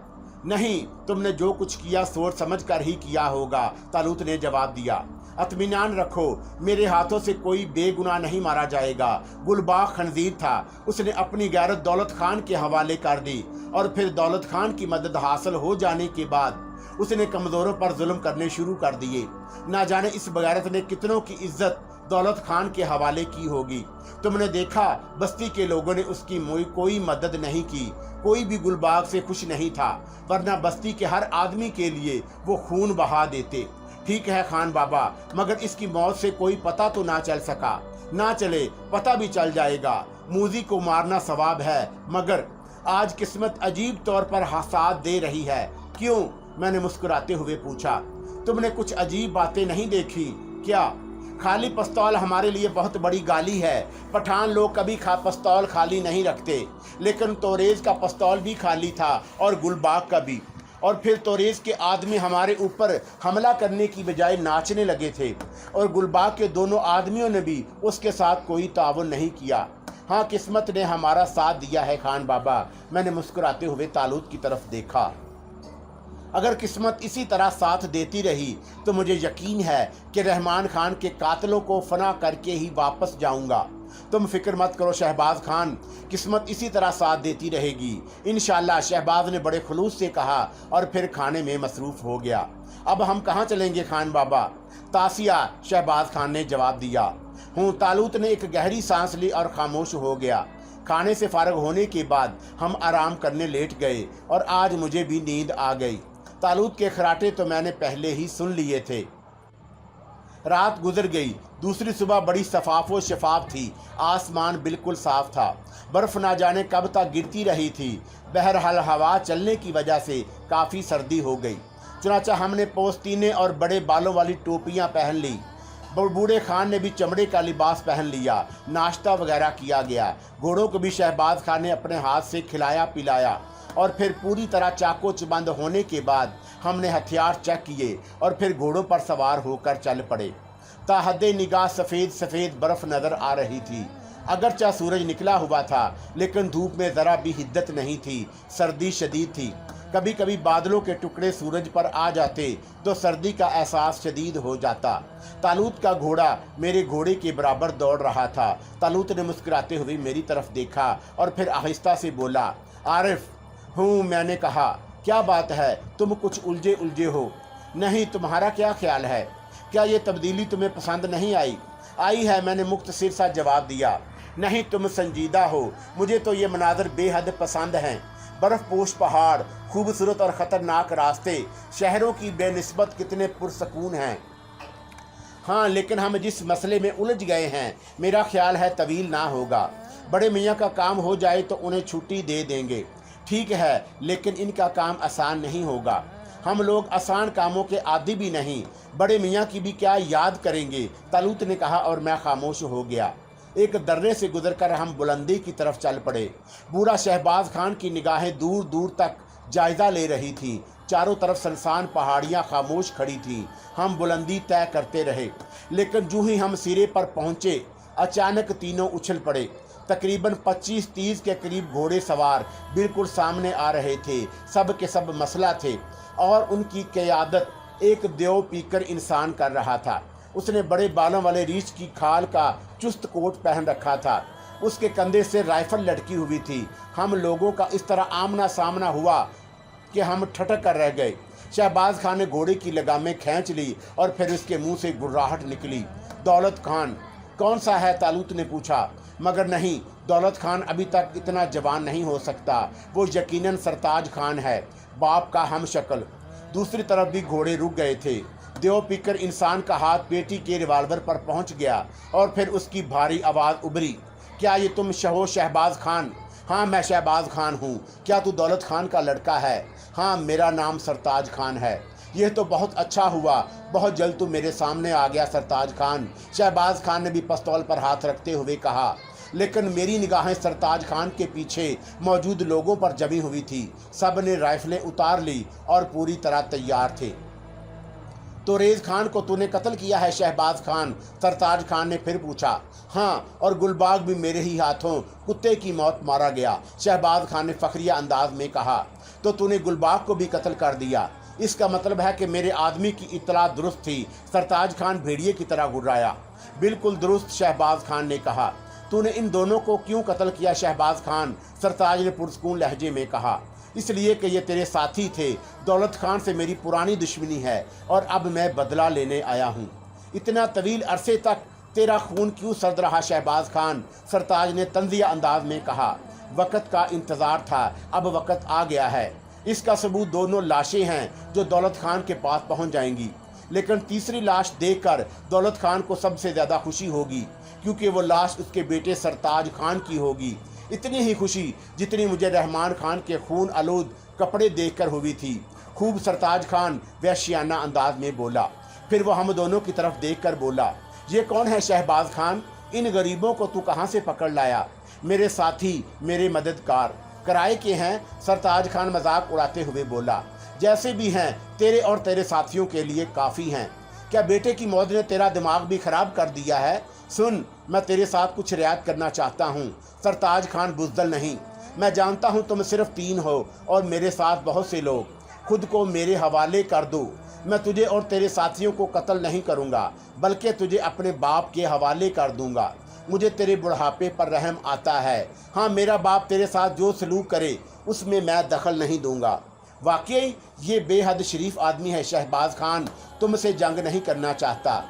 S1: नहीं, तुमने जो कुछ किया सोच समझ कर ही किया होगा, तालूत ने जवाब दिया। इत्मीनान रखो, मेरे हाथों से कोई बेगुनाह नहीं मारा जाएगा। गुलबाग खंजीर था, उसने अपनी गैरत दौलत खान के हवाले कर दी और फिर दौलत खान की मदद हासिल हो जाने के बाद उसने कमजोरों पर जुल्म करने शुरू कर दिए। ना जाने इस बगैरत ने कितनों की इज्जत दौलत खान के हवाले की होगी। तुमने देखा, बस्ती के लोगों ने उसकी कोई मदद नहीं की। कोई भी गुलबाग से खुश नहीं था, वरना बस्ती के हर आदमी के लिए वो खून बहा देते। ठीक है खान बाबा, मगर इसकी मौत से कोई पता तो ना चल सका। ना चले, पता भी चल जाएगा। मूजी को मारना सवाब है, मगर आज किस्मत अजीब तौर पर साथ दे रही है। क्यों? मैंने मुस्कुराते हुए पूछा। तुमने कुछ अजीब बातें नहीं देखी क्या? खाली पिस्तौल हमारे लिए बहुत बड़ी गाली है। पठान लोग कभी पिस्तौल खाली नहीं रखते, लेकिन तोरेज का पिस्तौल भी खाली था और गुलबाग का भी। और फिर तोरेज के आदमी हमारे ऊपर हमला करने की बजाय नाचने लगे थे, और गुलबाग के दोनों आदमियों ने भी उसके साथ कोई ताउन नहीं किया। हाँ, किस्मत ने हमारा साथ दिया है खान बाबा। मैंने मुस्कुराते हुए तालूत की तरफ देखा। अगर किस्मत इसी तरह साथ देती रही तो मुझे यकीन है कि रहमान खान के कातलों को फना करके ही वापस जाऊंगा। तुम फिक्र मत करो शहबाज खान, किस्मत इसी तरह साथ देती रहेगी इंशाल्लाह, शहबाज ने बड़े खुलूस से कहा और फिर खाने में मसरूफ हो गया। अब हम कहाँ चलेंगे खान बाबा? तासिया, शहबाज खान ने जवाब दिया। तालूत ने एक गहरी सांस ली और खामोश हो गया। खाने से फारग होने के बाद हम आराम करने लेट गए और आज मुझे भी नींद आ गई। तालूत के खराटे तो मैंने पहले ही सुन लिए थे। रात गुजर गई। दूसरी सुबह बड़ी सफाफो शफाफ थी। आसमान बिल्कुल साफ था। बर्फ ना जाने कब तक गिरती रही थी। बहरहाल हवा चलने की वजह से काफ़ी सर्दी हो गई। चुनाचा हमने पोस्तीने और बड़े बालों वाली टोपियां पहन ली। बूढ़े खान ने भी चमड़े का लिबास पहन लिया। नाश्ता वगैरह किया गया। घोड़ों को भी शहबाज खान ने अपने हाथ से खिलाया पिलाया और फिर पूरी तरह चाको चबंद होने के बाद हमने हथियार चेक किए और फिर घोड़ों पर सवार होकर चल पड़े। ताहदे निगाह सफ़ेद सफ़ेद बर्फ़ नज़र आ रही थी। अगरचा सूरज निकला हुआ था, लेकिन धूप में ज़रा भी हिद्दत नहीं थी। सर्दी शदीद थी। कभी कभी बादलों के टुकड़े सूरज पर आ जाते तो सर्दी का एहसास शदीद हो जाता। तालूत का घोड़ा मेरे घोड़े के बराबर दौड़ रहा था। तालूत ने मुस्कुराते हुए मेरी तरफ देखा और फिर आहिस्ता से बोला, आरिफ हूँ। मैंने कहा, क्या बात है, तुम कुछ उलझे उलझे हो? नहीं, तुम्हारा क्या ख्याल है? क्या ये तब्दीली तुम्हें पसंद नहीं आई? आई है, मैंने मुख्तसर सा जवाब दिया। नहीं, तुम संजीदा हो। मुझे तो ये मनाजर बेहद पसंद हैं। बर्फ़पोश पहाड़, खूबसूरत और ख़तरनाक रास्ते, शहरों की बेनिस्बत कितने पुरसकून हैं। हाँ, लेकिन हम जिस मसले में उलझ गए हैं, मेरा ख्याल है तवील ना होगा। बड़े मियाँ का काम हो जाए तो उन्हें छुट्टी दे देंगे। ठीक है, लेकिन इनका काम आसान नहीं होगा। हम लोग आसान कामों के आदी भी नहीं। बड़े मियाँ की भी क्या याद करेंगे? तालूत ने कहा और मैं खामोश हो गया। एक दर्रे से गुजरकर हम बुलंदी की तरफ चल पड़े। बूढ़ा शहबाज खान की निगाहें दूर दूर तक जायज़ा ले रही थी। चारों तरफ सुनसान पहाड़ियाँ खामोश खड़ी थीं। हम बुलंदी तय करते रहे, लेकिन जो ही हम सिरे पर पहुँचे, अचानक तीनों उछल पड़े। तकरीबन 25-30 के करीब घोड़े सवार बिल्कुल सामने आ रहे थे। सब के सब मसला थे और उनकी क़यादत एक देव पीकर इंसान कर रहा था। उसने बड़े बालों वाले रीछ की खाल का चुस्त कोट पहन रखा था। उसके कंधे से राइफल लटकी हुई थी। हम लोगों का इस तरह आमना सामना हुआ कि हम ठटक कर रह गए। शहबाज खान ने घोड़े की लगामें खींच ली और फिर उसके मुंह से गुर्राहट निकली। दौलत खान। कौन सा है? तालूत ने पूछा। मगर नहीं, दौलत खान अभी तक इतना जवान नहीं हो सकता। वो यकीनन सरताज खान है, बाप का हम शक्ल। दूसरी तरफ भी घोड़े रुक गए थे। देव पीकर इंसान का हाथ पेटी के रिवाल्वर पर पहुंच गया और फिर उसकी भारी आवाज़ उभरी। क्या ये तुम हो शहबाज खान? हाँ, मैं शहबाज खान हूँ। क्या तू दौलत खान का लड़का है? हाँ, मेरा नाम सरताज खान है। यह तो बहुत अच्छा हुआ, बहुत जल्द तू मेरे सामने आ गया सरताज खान। शहबाज खान ने भी पिस्तौल पर हाथ रखते हुए कहा। लेकिन मेरी निगाहें सरताज खान के पीछे मौजूद लोगों पर जमी हुई थी। सब ने राइफलें उतार ली और पूरी तरह तैयार थे। तो रेज खान को तूने कत्ल किया है शहबाज खान? सरताज खान ने फिर पूछा। हाँ, और गुलबाग भी मेरे ही हाथों कुत्ते की मौत मारा गया, शहबाज खान ने फखरिया अंदाज में कहा। तो तूने गुलबाग को भी कत्ल कर दिया? इसका मतलब है कि मेरे आदमी की इत्तला दुरुस्त थी, सरताज खान भेड़िए की तरह गुर्राया। बिल्कुल दुरुस्त, शहबाज खान ने कहा। तूने इन दोनों को क्यों कत्ल किया शहबाज खान? सरताज ने पुरस्कून लहजे में कहा। इसलिए कि ये तेरे साथी थे। दौलत खान से मेरी पुरानी दुश्मनी है और अब मैं बदला लेने आया हूँ। इतना तवील अरसे तक तेरा खून क्यों सर्द रहा शहबाज खान? सरताज ने तंजिया अंदाज में कहा। वक़्त का इंतज़ार था, अब वक़्त आ गया है। इसका सबूत दोनों लाशें हैं जो दौलत खान के पास पहुंच जाएंगी। लेकिन तीसरी लाश देखकर दौलत खान को सबसे ज़्यादा खुशी होगी, क्योंकि वो लाश उसके बेटे सरताज खान की होगी। इतनी ही खुशी जितनी मुझे रहमान खान के खून आलूद कपड़े देखकर हुई थी। खूब सरताज खान वहशियाना अंदाज में बोला। फिर वो हम दोनों की तरफ देखकर बोला, ये कौन है शहबाज खान? इन गरीबों को तू कहाँ से पकड़ लाया? मेरे साथी, मेरे मददगार, किराए के हैं, सरताज खान मजाक उड़ाते हुए बोला। जैसे भी हैं, तेरे और तेरे साथियों के लिए काफ़ी हैं। क्या बेटे की मौत ने तेरा दिमाग भी खराब कर दिया है? सुन, मैं तेरे साथ कुछ रियायत करना चाहता हूँ। सरताज खान बुज़दिल नहीं। मैं जानता हूँ तुम सिर्फ 3 हो और मेरे साथ बहुत से लोग। खुद को मेरे हवाले कर दो। मैं तुझे और तेरे साथियों को कत्ल नहीं करूँगा, बल्कि तुझे अपने बाप के हवाले कर दूँगा। मुझे तेरे बुढ़ापे पर रहम आता है। हाँ, मेरा बाप तेरे साथ जो सलूक करे उसमें मैं दखल नहीं दूँगा। वाकई ये बेहद शरीफ आदमी है शहबाज खान, तुमसे जंग नहीं करना चाहता।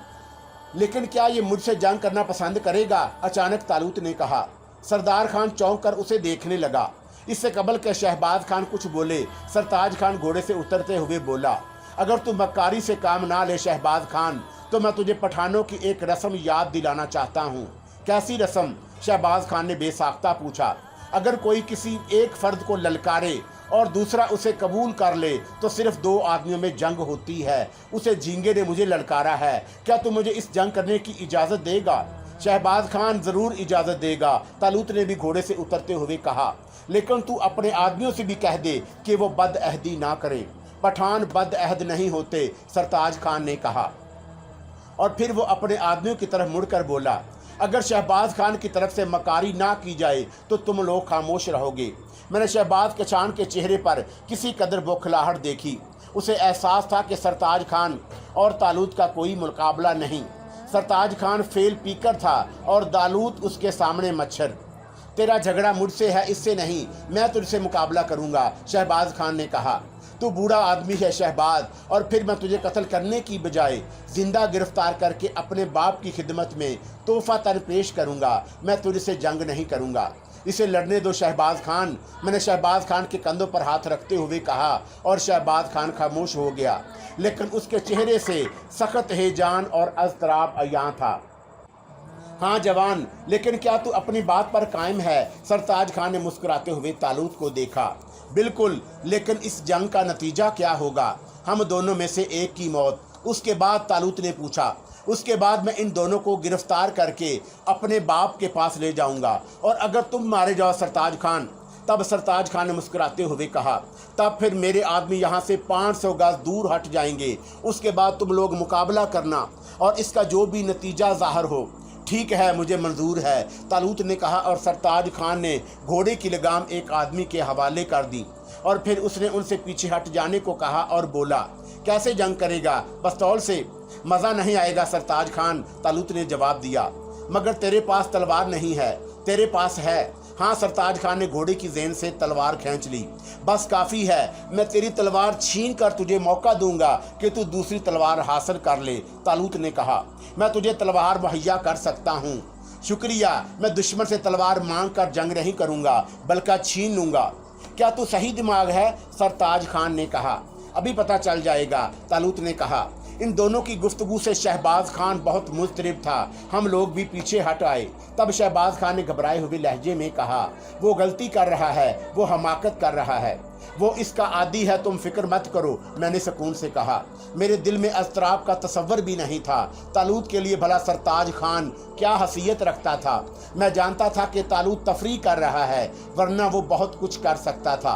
S1: लेकिन क्या ये मुझसे जंग करना पसंद करेगा? अचानक तालूत ने कहा। सरदार खान चौंक कर उसे देखने लगा। इससे कबल के शहबाज खान कुछ बोले, सरताज खान घोड़े से उतरते हुए बोला, अगर तू मक्कारी से काम ना ले शहबाज खान, तो मैं तुझे पठानों की एक रस्म याद दिलाना चाहता हूँ। कैसी रस्म? शहबाज खान ने बेसाख्ता पूछा। अगर कोई किसी एक फर्द को ललकारे और दूसरा उसे कबूल कर ले तो सिर्फ 2 आदमियों में जंग होती है। उसे झींगे ने मुझे ललकारा है, क्या तू मुझे इस जंग करने की इजाज़त देगा? शहबाज खान ज़रूर इजाज़त देगा, तालूत ने भी घोड़े से उतरते हुए कहा। लेकिन तू अपने आदमियों से भी कह दे कि वो बदअहदी ना करें। पठान बदअहद नहीं होते, सरताज खान ने कहा। और फिर वो अपने आदमियों की तरफ मुड़कर बोला, अगर शहबाज खान की तरफ से मकारी ना की जाए तो तुम लोग खामोश रहोगे। मैंने शहबाज कचान के चेहरे पर किसी कदर बौखलाहट देखी। उसे एहसास था कि सरताज खान और तालूत का कोई मुकाबला नहीं। सरताज खान फेल पीकर था और तालूत उसके सामने मच्छर। तेरा झगड़ा मुझसे है, इससे नहीं। मैं तुझसे मुकाबला करूंगा, शहबाज खान ने कहा। तू बूढ़ा आदमी है शहबाज, और फिर मैं तुझे कत्ल करने की बजाय जिंदा गिरफ्तार करके अपने बाप की खिदमत में तोहफा तर पेश करूंगा। मैं तुझसे जंग नहीं करूंगा। इसे लड़ने दो शहबाज खान, मैंने शहबाज खान के कंधों पर हाथ रखते हुए कहा, और शहबाज खान खामोश हो गया। लेकिन उसके चेहरे से सख्त हेजान और अज़तराब अयां था। हाँ जवान, लेकिन क्या तू अपनी बात पर कायम है? सरताज खान ने मुस्कुराते हुए तालूत को देखा। बिल्कुल, लेकिन इस जंग का नतीजा क्या होगा? हम दोनों में से एक की मौत। उसके बाद? तालूत ने पूछा। उसके बाद मैं इन दोनों को गिरफ्तार करके अपने बाप के पास ले जाऊंगा, और अगर तुम मारे जाओ सरताज खान, तब सरताज खान ने मुस्कुराते हुए कहा, तब फिर मेरे आदमी यहाँ से 500 गज दूर हट जाएंगे। उसके बाद तुम लोग मुकाबला करना, और इसका जो भी नतीजा ज़ाहिर हो। ठीक है, मुझे मंजूर है, तालूत ने कहा, और सरताज खान ने घोड़े की लगाम एक आदमी के हवाले कर दी, और फिर उसने उनसे पीछे हट जाने को कहा और बोला, कैसे जंग करेगा? पिस्तौल से? मज़ा नहीं आएगा सरताज खान, तालूत ने जवाब दिया। मगर तेरे पास तलवार नहीं है। तेरे पास है। हाँ, सरताज खान ने घोड़े की जेन से तलवार खींच ली। बस काफ़ी है, मैं तेरी तलवार छीन कर तुझे मौका दूंगा कि तू दूसरी तलवार हासिल कर ले। तालूत ने कहा, मैं तुझे तलवार मुहैया कर सकता हूँ। शुक्रिया, मैं दुश्मन से तलवार मांग कर जंग नहीं करूँगा बल्कि छीन लूँगा। क्या तू सही दिमाग है? सरताज खान ने कहा। अभी पता चल जाएगा, तालूत ने कहा। इन दोनों की गुफ्तगू से शहबाज खान बहुत मुस्तरिब था। हम लोग भी पीछे हट आए। तब शहबाज खान ने घबराए हुए लहजे में कहा, वो गलती कर रहा है, वो हमाकत कर रहा है, वो इसका आदी है, तुम फिक्र मत करो। मैंने सुकून से कहा। मेरे दिल में अज़तराब का तसव्वुर भी नहीं था। तालूत के लिए भला सरताज खान क्या हसीयत रखता था। मैं जानता था कि तालूत तफरी कर रहा है, वरना वो बहुत कुछ कर सकता था।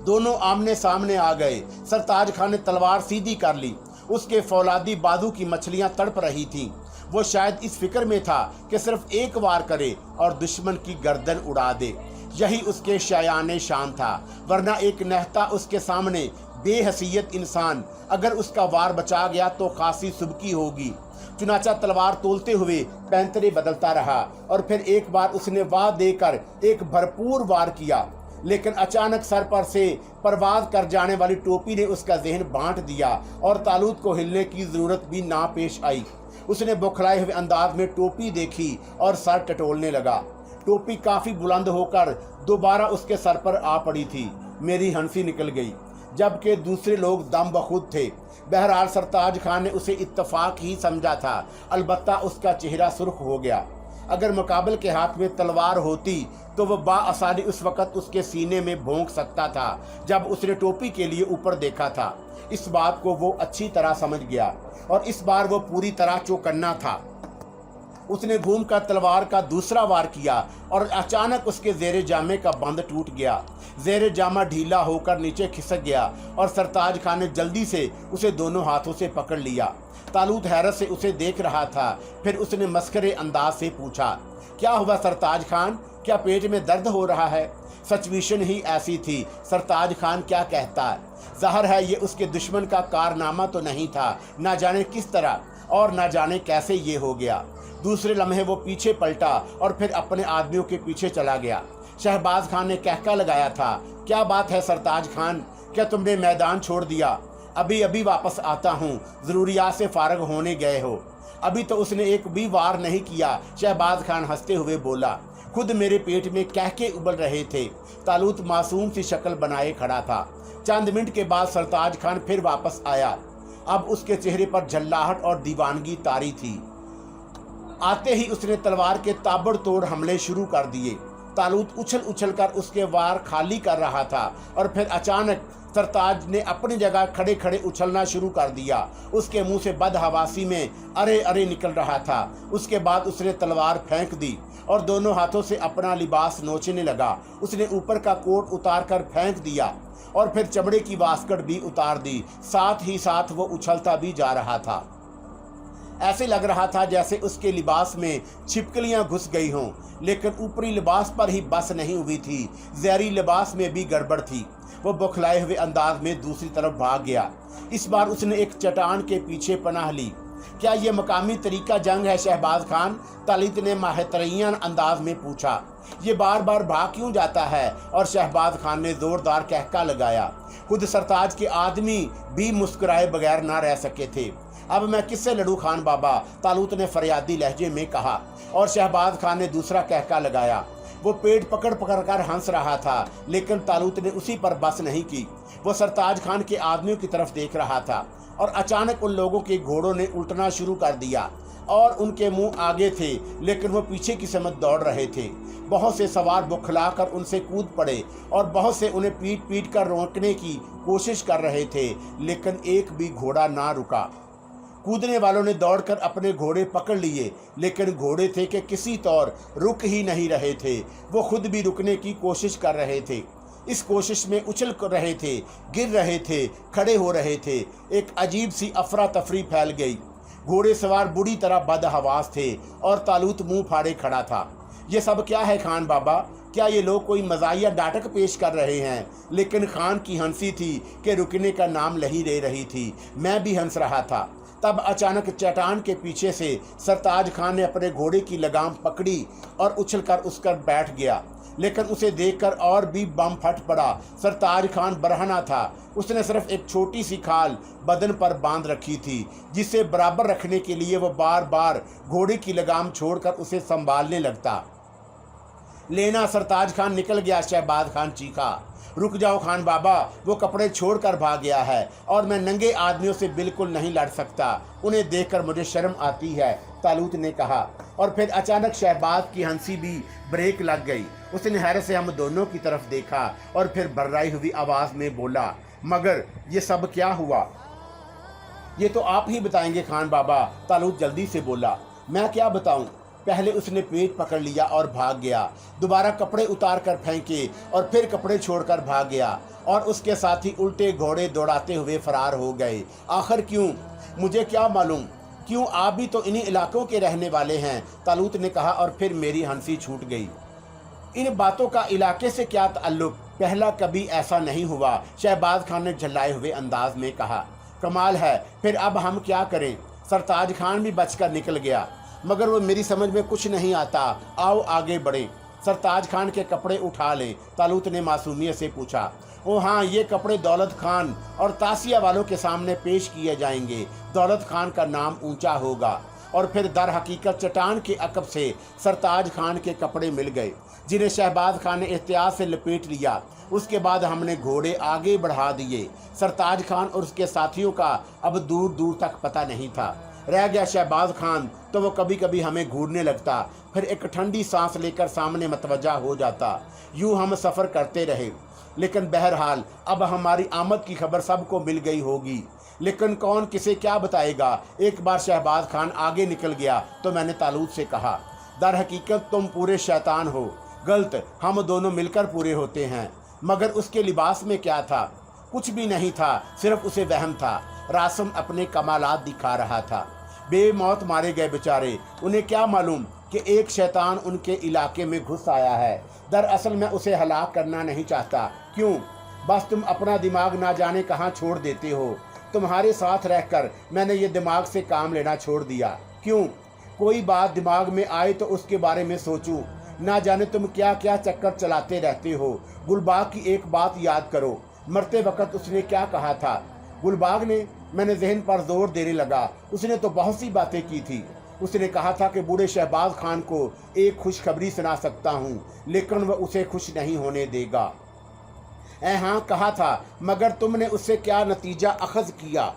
S1: दोनों आमने सामने आ गए। सरताज खान ने तलवार सीधी कर ली। उसके फौलादी बाजू की मछलियां तड़प रही थीं। वो शायद इस फिक्र में था कि सिर्फ एक वार करे और दुश्मन की गर्दन उड़ा दे। यही उसके शायाने शान था, वरना एक नहता उसके सामने बेहसीयत इंसान, अगर उसका वार बचा गया तो खासी सुबकी होगी। चुनाचा तलवार तोलते हुए पैंतरे बदलता रहा और फिर एक बार उसने वाह देकर एक भरपूर वार किया, लेकिन अचानक सर पर से परवाज कर जाने वाली टोपी ने उसका जहन बांट दिया और तालूत को हिलने की जरूरत भी ना पेश आई। उसने बौखलाए हुए अंदाज में टोपी देखी और सर टटोलने लगा। टोपी काफी बुलंद होकर दोबारा उसके सर पर आ पड़ी थी। मेरी हंसी निकल गई, जबकि दूसरे लोग दम बखुद थे। बहरहाल सरताज खान ने उसे इत्तफाक ही समझा था, अलबत्ता उसका चेहरा सुर्ख हो गया। अगर मुकाबल के हाथ में तलवार होती तो वह बाआसानी उस वक़्त उसके सीने में भोंक सकता था जब उसने टोपी के लिए ऊपर देखा था। इस बात को वो अच्छी तरह समझ गया और इस बार वो पूरी तरह चौकन्ना था। उसने घूमकर तलवार का दूसरा वार किया और अचानक उसके जेरे जामे का बंद टूट गया। जेरे जामा ढीला होकर नीचे खिसक गया और सरताज खान ने जल्दी से उसे दोनों हाथों से पकड़ लिया। तालूत हैरत से उसे देख रहा था। फिर उसने मस्खरे अंदाज से पूछा, क्या हुआ सरताज खान, क्या पेट में दर्द हो रहा है? सिचुएशन ही ऐसी थी, सरताज खान क्या कहता है। ज़ाहिर है ये उसके दुश्मन का कारनामा तो नहीं था, ना जाने किस तरह और ना जाने कैसे ये हो गया। दूसरे लम्हे वो पीछे पलटा और फिर अपने आदमियों के पीछे चला गया। शहबाज खान ने कहका लगाया था, क्या बात है सरताज खान, क्या तुमने मैदान छोड़ दिया? अभी अभी वापस आता हूँ, ज़रूरियात से फारग होने गए हो। अभी तो उसने एक भी वार नहीं किया। शहबाज खान हंसते हुए बोला, खुद मेरे पेट में कहके उबल रहे थे। तालूत मासूम सी शक्ल बनाए खड़ा था। चंद मिनट के बाद सरताज खान फिर वापस आया। अब उसके चेहरे पर झल्लाहट और दीवानगी तारी थी। आते ही उसने तलवार के ताबड़तोड़ हमले शुरू कर दिए। तालूत उछल उछल कर उसके वार खाली कर रहा था और फिर अचानक सरताज ने अपनी जगह खड़े खड़े उछलना शुरू कर दिया। उसके मुंह से बदहवासी में अरे अरे निकल रहा था। उसके बाद उसने तलवार फेंक दी और दोनों हाथों से अपना लिबास नोचने लगा। उसने ऊपर का कोट उतार कर फेंक दिया और फिर चमड़े की वास्कट भी उतार दी। साथ ही साथ वो उछलता भी जा रहा था। ऐसे लग रहा था जैसे उसके लिबास में छिपकलियां घुस गई हों, लेकिन ऊपरी लिबास पर ही बस नहीं हुई थी, ज़हरी लिबास में भी गड़बड़ थी। वो बौखलाए हुए अंदाज में दूसरी तरफ भाग गया। इस बार उसने एक चट्टान के पीछे पनाह ली। क्या ये मकामी तरीका जंग है शहबाज खान? तालूत ने माहितरैयान अंदाज में पूछा। ये बार बार भाग क्यों जाता है? और शहबाज खान ने जोरदार कहका लगाया। खुद सरताज के आदमी भी मुस्कुराए बगैर ना रह सके थे। अब मैं किससे लड़ूं खान बाबा? तालूत ने फरियादी लहजे में कहा और शहबाज खान ने दूसरा कहका लगाया। वो पेट पकड़ पकड़ कर हंस रहा था, लेकिन तालूत ने उसी पर बस नहीं की। वो सरताज खान के आदमियों की तरफ देख रहा था और अचानक उन लोगों के घोड़ों ने उल्टना शुरू कर दिया और उनके मुंह आगे थे, लेकिन वो पीछे की समत दौड़ रहे थे। बहुत से सवार बौखलाकर उनसे कूद पड़े और बहुत से उन्हें पीट पीट कर रोकने की कोशिश कर रहे थे, लेकिन एक भी घोड़ा ना रुका। कूदने वालों ने दौड़कर अपने घोड़े पकड़ लिए, लेकिन घोड़े थे कि किसी तौर रुक ही नहीं रहे थे। वो खुद भी रुकने की कोशिश कर रहे थे। इस कोशिश में उछल कर रहे थे, गिर रहे थे, खड़े हो रहे थे। एक अजीब सी अफरा तफरी फैल गई। घोड़े सवार बुरी तरह बदहवास थे और तालूत मुंह फाड़े खड़ा था। ये सब क्या है खान बाबा? क्या ये लोग कोई मज़ाहिया नाटक पेश कर रहे हैं? लेकिन खान की हंसी थी कि रुकने का नाम नहीं ले रही थी। मैं भी हंस रहा था। तब अचानक चट्टान के पीछे से सरताज खान ने अपने घोड़े की लगाम पकड़ी और उछलकर उस पर बैठ गया, लेकिन उसे देखकर और भी बम फट पड़ा। सरताज खान बरहना था। उसने सिर्फ एक छोटी सी खाल बदन पर बांध रखी थी, जिसे बराबर रखने के लिए वो बार बार घोड़े की लगाम छोड़कर उसे संभालने लगता। लेना, सरताज खान निकल गया। शहबाज खान चीखा। रुक जाओ खान बाबा, वो कपड़े छोड़कर भाग गया है और मैं नंगे आदमियों से बिल्कुल नहीं लड़ सकता, उन्हें देखकर मुझे शर्म आती है, तालूत ने कहा। और फिर अचानक शहबाज की हंसी भी ब्रेक लग गई। उसने हैरत से हम दोनों की तरफ देखा और फिर बर्राई हुई आवाज में बोला, मगर ये सब क्या हुआ? ये तो आप ही बताएंगे खान बाबा, तालूत जल्दी से बोला। मैं क्या बताऊं? पहले उसने पेट पकड़ लिया और भाग गया, दोबारा कपड़े उतार कर फेंके और फिर कपड़े छोड़कर भाग गया, और उसके साथी उल्टे घोड़े दौड़ाते हुए फरार हो गए। आखिर क्यों? मुझे क्या मालूम, क्यों? आप भी तो इन्हीं इलाकों के रहने वाले हैं, तालूत ने कहा। और फिर मेरी हंसी छूट गई। इन बातों का इलाके से क्या ताल्लुक? पहला कभी ऐसा नहीं हुआ, शहबाज खान ने झल्लाए हुए अंदाज में कहा। कमाल है, फिर अब हम क्या करें? सरताज खान भी बचकर निकल गया, मगर वो मेरी समझ में कुछ नहीं आता। आओ आगे बढ़ें। सरताज खान के कपड़े उठा लें, तालूत ने मासूमियत से पूछा। ओ हाँ, ये कपड़े दौलत खान और तासिया वालों के सामने पेश किए जाएंगे। दौलत खान का नाम ऊंचा होगा। और फिर दर हकीकत चट्टान के अकब से सरताज खान के कपड़े मिल गए, जिन्हें शहबाज खान ने एहतियात से लपेट लिया। उसके बाद हमने घोड़े आगे बढ़ा दिए। सरताज खान और उसके साथियों का अब दूर दूर तक पता नहीं था। रह गया शहबाज खान, तो वो कभी कभी हमें घूरने लगता, फिर एक ठंडी सांस लेकर सामने मतवजा हो जाता। यूं हम सफ़र करते रहे, लेकिन बहरहाल अब हमारी आमद की खबर सबको मिल गई होगी, लेकिन कौन किसे क्या बताएगा। एक बार शहबाज खान आगे निकल गया तो मैंने तालूत से कहा, दर हकीकत तुम पूरे शैतान हो। गलत, हम दोनों मिलकर पूरे होते हैं। मगर उसके लिबास में क्या था? कुछ भी नहीं था, सिर्फ उसे वहम था। रासम अपने कमालात दिखा रहा था। बेमौत मारे गए बेचारे, उन्हें क्या मालूम कि एक शैतान उनके इलाके में घुस आया है। दरअसल मैं उसे हलाक करना नहीं चाहता। क्यों? बस तुम अपना दिमाग ना जाने कहाँ छोड़ देते हो। तुम्हारे साथ रहकर मैंने ये दिमाग से काम लेना छोड़ दिया। क्यों? कोई बात दिमाग में आए तो उसके बारे में सोचूं। ना जाने तुम क्या क्या चक्कर चलाते रहते हो। गुलबाग की एक बात याद करो, मरते वक्त उसने क्या कहा था? गुलबाग ने? मैंने जहन पर जोर देने लगा। उसने तो बहुत सी बातें की थी। उसने कहा था कि बूढ़े शहबाज खान को एक खुशखबरी सुना सकता हूँ, लेकिन वह उसे खुश नहीं होने देगा। हाँ कहा था, मगर तुमने उससे क्या नतीजा अखज़ किया?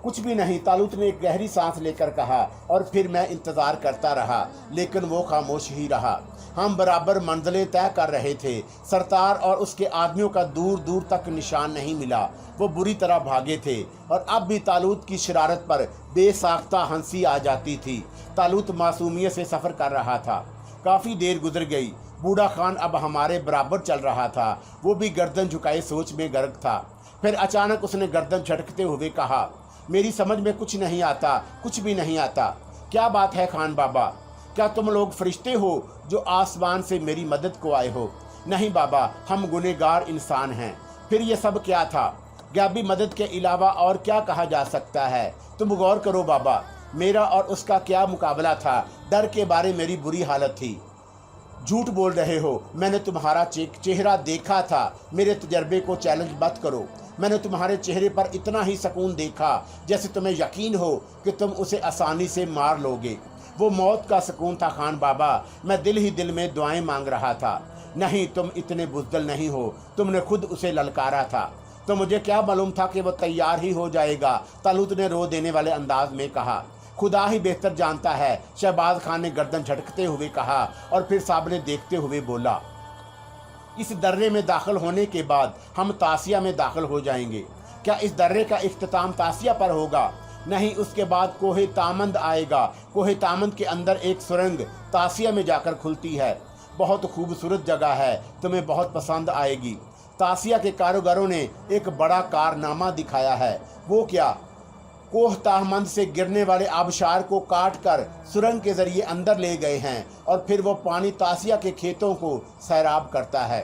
S1: कुछ भी नहीं, तालूत ने एक गहरी सांस लेकर कहा। और फिर मैं इंतज़ार करता रहा, लेकिन वो खामोश ही रहा। हम बराबर मंजिलें तय कर रहे थे। सरतार और उसके आदमियों का दूर दूर तक निशान नहीं मिला। वो बुरी तरह भागे थे, और अब भी तालूत की शरारत पर बेसाख्ता हंसी आ जाती थी। तालूत मासूमियत से सफ़र कर रहा था। काफ़ी देर गुजर गई। बूढ़ा खान अब हमारे बराबर चल रहा था। वो भी गर्दन झुकाए सोच में गर्क था। फिर अचानक उसने गर्दन झटकते हुए कहा, मेरी समझ में कुछ नहीं आता, कुछ भी नहीं आता। क्या बात है खान बाबा? क्या तुम लोग फरिश्ते हो जो आसमान से मेरी मदद को आए हो? नहीं बाबा, हम गुनहगार इंसान हैं। फिर ये सब क्या था? गैबी मदद के अलावा और क्या कहा जा सकता है? तुम गौर करो बाबा, मेरा और उसका क्या मुकाबला था। डर के बारे मेरी बुरी हालत थी। झूठ बोल रहे हो, मैंने तुम्हारा चेहरा देखा था। मेरे तजर्बे को चैलेंज मत करो। मैंने तुम्हारे चेहरे पर इतना ही सुकून देखा जैसे तुम्हें यकीन हो कि तुम उसे आसानी से मार लोगे। वो मौत का सुकून था खान बाबा। मैं दिल ही दिल में दुआएं मांग रहा था। नहीं, तुम इतने बुज़दिल नहीं हो। तुमने खुद उसे ललकारा था, तो मुझे क्या मालूम था कि वो तैयार ही हो जाएगा। तालूत ने रो देने वाले अंदाज में कहा। खुदा ही बेहतर जानता है, शहबाज खान ने गर्दन झटकते हुए कहा, और फिर सामने देखते हुए बोला, इस दर्रे में दाखिल होने के बाद हम तासिया में दाखिल हो जाएंगे। क्या इस दर्रे का इख्तिताम तासिया पर होगा? नहीं, उसके बाद कोहे तामंद आएगा। कोहे तामंद के अंदर एक सुरंग तासिया में जाकर खुलती है। बहुत खूबसूरत जगह है, तुम्हें बहुत पसंद आएगी। तासिया के कारीगरों ने एक बड़ा कारनामा दिखाया है। वो क्या? कोह तामंद से गिरने वाले आबशार को काट कर सुरंग के जरिए अंदर ले गए हैं, और फिर वो पानी तासिया के खेतों को सैराब करता है।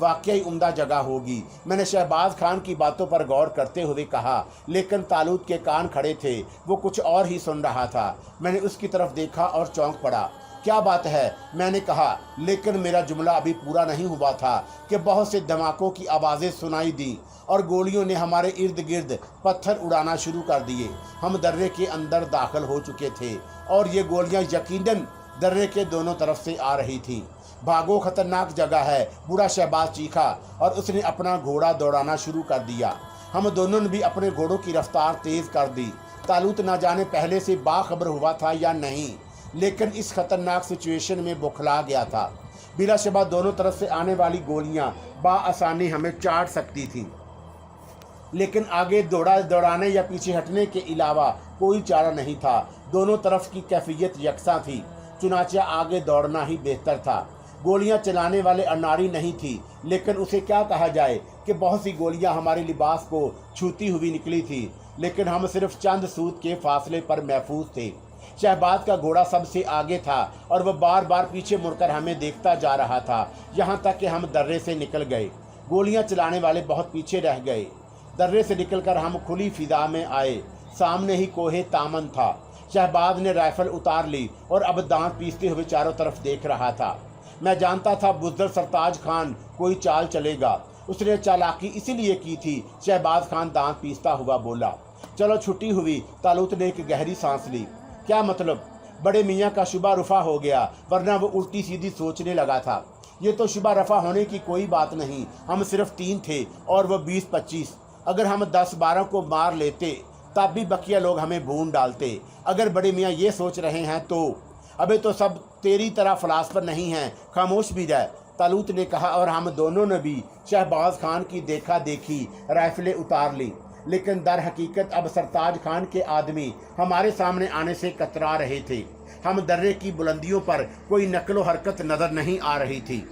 S1: वाकई उम्दा जगह होगी। मैंने शहबाज खान की बातों पर गौर करते हुए कहा, लेकिन तालूत के कान खड़े थे, वो कुछ और ही सुन रहा था। मैंने उसकी तरफ देखा और चौंक पड़ा। क्या बात है, मैंने कहा, लेकिन मेरा जुमला अभी पूरा नहीं हुआ था कि बहुत से धमाकों की आवाज़ें सुनाई दी और गोलियों ने हमारे इर्द गिर्द पत्थर उड़ाना शुरू कर दिए। हम दर्रे के अंदर दाखिल हो चुके थे और ये गोलियां यकीनन दर्रे के दोनों तरफ से आ रही थी। भागो, खतरनाक जगह है, बूढ़ा शहबाज चीखा और उसने अपना घोड़ा दौड़ाना शुरू कर दिया। हम दोनों ने भी अपने घोड़ों की रफ्तार तेज कर दी। तालूत ना जाने पहले से बाखबर हुआ था या नहीं, लेकिन इस खतरनाक सिचुएशन में बौखला गया था। बिला शबा दोनों तरफ से आने वाली गोलियां बाआसानी हमें चाट सकती थी, लेकिन आगे दौड़ाने या पीछे हटने के अलावा कोई चारा नहीं था। दोनों तरफ की कैफियत यकसा थी, चुनाचे आगे दौड़ना ही बेहतर था। गोलियां चलाने वाले अनाड़ी नहीं थी, लेकिन उसे क्या कहा जाए कि बहुत सी गोलियां हमारे लिबास को छूती हुई निकली थी, लेकिन हम सिर्फ चंद सूत के फासले पर महफूज थे। शहबाज का घोड़ा सबसे आगे था और वह बार बार पीछे मुड़कर हमें देखता जा रहा था, यहाँ तक कि हम दर्रे से निकल गए। गोलियां चलाने वाले बहुत पीछे रह गए। दर्रे से निकलकर हम खुली फिजा में आए। सामने ही कोहे तामन था। शहबाज ने राइफल उतार ली और अब दांत पीसते हुए चारों तरफ देख रहा था। मैं जानता था बुज़दिल सरताज खान कोई चाल चलेगा। उसने चालाकी इसीलिए की थी। शहबाज खान दांत पीसता हुआ बोला, चलो छुट्टी हुई। तालूत ने एक गहरी सांस ली। क्या मतलब? बड़े मियाँ का शुबा रफा हो गया, वरना वो उल्टी सीधी सोचने लगा था। ये तो शुबा रफा होने की कोई बात नहीं। हम सिर्फ 3 थे और वो 20-25। अगर हम 10-12 को मार लेते तब भी बकिया लोग हमें भून डालते। अगर बड़े मियाँ ये सोच रहे हैं तो अबे तो सब तेरी तरह फलासफर नहीं हैं, खामोश भी रह, तालूत ने कहा। और हम दोनों ने भी शहबाज खान की देखा देखी राइफलें उतार ली, लेकिन दर हकीकत अब सरताज खान के आदमी हमारे सामने आने से कतरा रहे थे। हम दर्रे की बुलंदियों पर कोई नकलो हरकत नजर नहीं आ रही थी।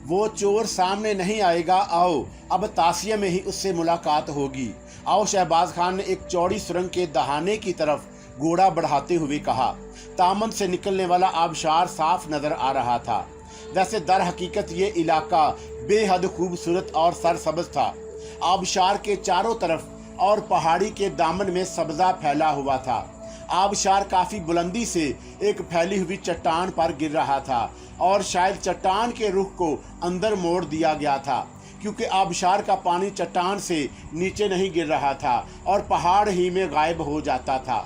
S1: वो चोर सामने नहीं आएगा, आओ अब तासिया में ही उससे मुलाकात होगी। आओ, शहबाज खान ने एक चौड़ी सुरंग के दहाने की तरफ घोड़ा बढ़ाते हुए कहा। तामन से निकलने वाला आबशार साफ नजर आ रहा था। वैसे दर हकीकत ये इलाका बेहद खूबसूरत और सरसब्ज था। आबशार के चारों तरफ और पहाड़ी के दामन में सब्जा फैला हुआ था। आबशार काफी बुलंदी से एक फैली हुई चट्टान पर गिर रहा था और शायद चट्टान के रुख को अंदर मोड़ दिया गया था, क्योंकि आबशार का पानी चट्टान से नीचे नहीं गिर रहा था और पहाड़ ही में गायब हो जाता था।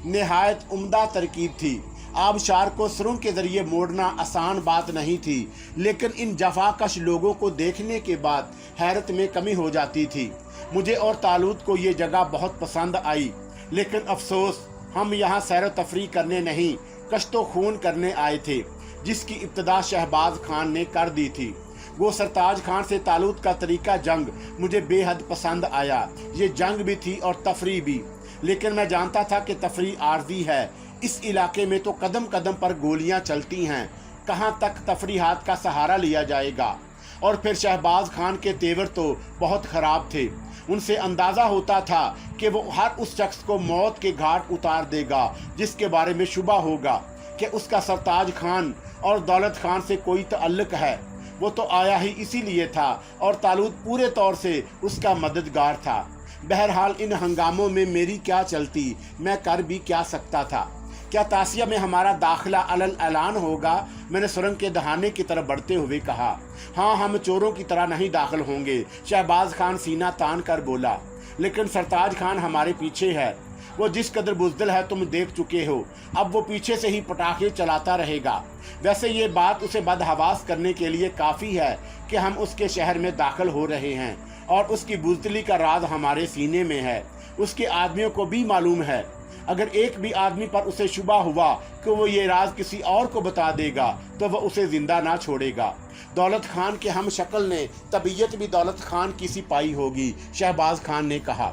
S1: निहायत उम्दा तरकीब थी। आबशार को सुरंग के जरिए मोड़ना आसान बात नहीं थी, लेकिन इन जफाकश लोगों को देखने के बाद हैरत में कमी हो जाती थी। मुझे और तालूत को ये जगह बहुत पसंद आई, लेकिन अफसोस हम यहाँ सैर तफरी करने नहीं, कश्तो खून करने आए थे, जिसकी इब्तदा शहबाज खान ने कर दी थी। वो सरताज खान से तालूत का तरीका जंग मुझे बेहद पसंद आया। ये जंग भी थी और तफरी भी, लेकिन मैं जानता था कि तफरी आर्जी है। इस इलाके में तो कदम कदम पर गोलियां चलती हैं, कहाँ तक तफरीहात का सहारा लिया जाएगा। और फिर शहबाज खान के तेवर तो बहुत ख़राब थे। उनसे अंदाज़ा होता था कि वो हर उस शख्स को मौत के घाट उतार देगा जिसके बारे में शुबा होगा कि उसका सरताज खान और दौलत खान से कोई तअल्लुक है। वो तो आया ही इसीलिए था और तालूत पूरे तौर से उसका मददगार था। बहरहाल इन हंगामों में मेरी क्या चलती, मैं कर भी क्या सकता था। क्या तासिया में हमारा दाखिला अलल ऐलान होगा? मैंने सुरंग के दहाने की तरफ बढ़ते हुए कहा। हाँ, हम चोरों की तरह नहीं दाखिल होंगे, शहबाज खान सीना तान कर बोला। लेकिन सरताज खान हमारे पीछे है। वो जिस कदर बुज़दिल है तुम देख चुके हो। अब वो पीछे से ही पटाखे चलाता रहेगा। वैसे ये बात उसे बदहवास करने के लिए काफ़ी है कि हम उसके शहर में दाखिल हो रहे हैं और उसकी बुज़दिली का राज हमारे सीने में है। उसके आदमियों को भी मालूम है। अगर एक भी आदमी पर उसे शुबा हुआ कि वो ये राज किसी और को बता देगा तो वह उसे जिंदा ना छोड़ेगा। दौलत खान के हम शक्ल ने तबीयत भी दौलत खान की सी पाई होगी, शहबाज खान ने कहा।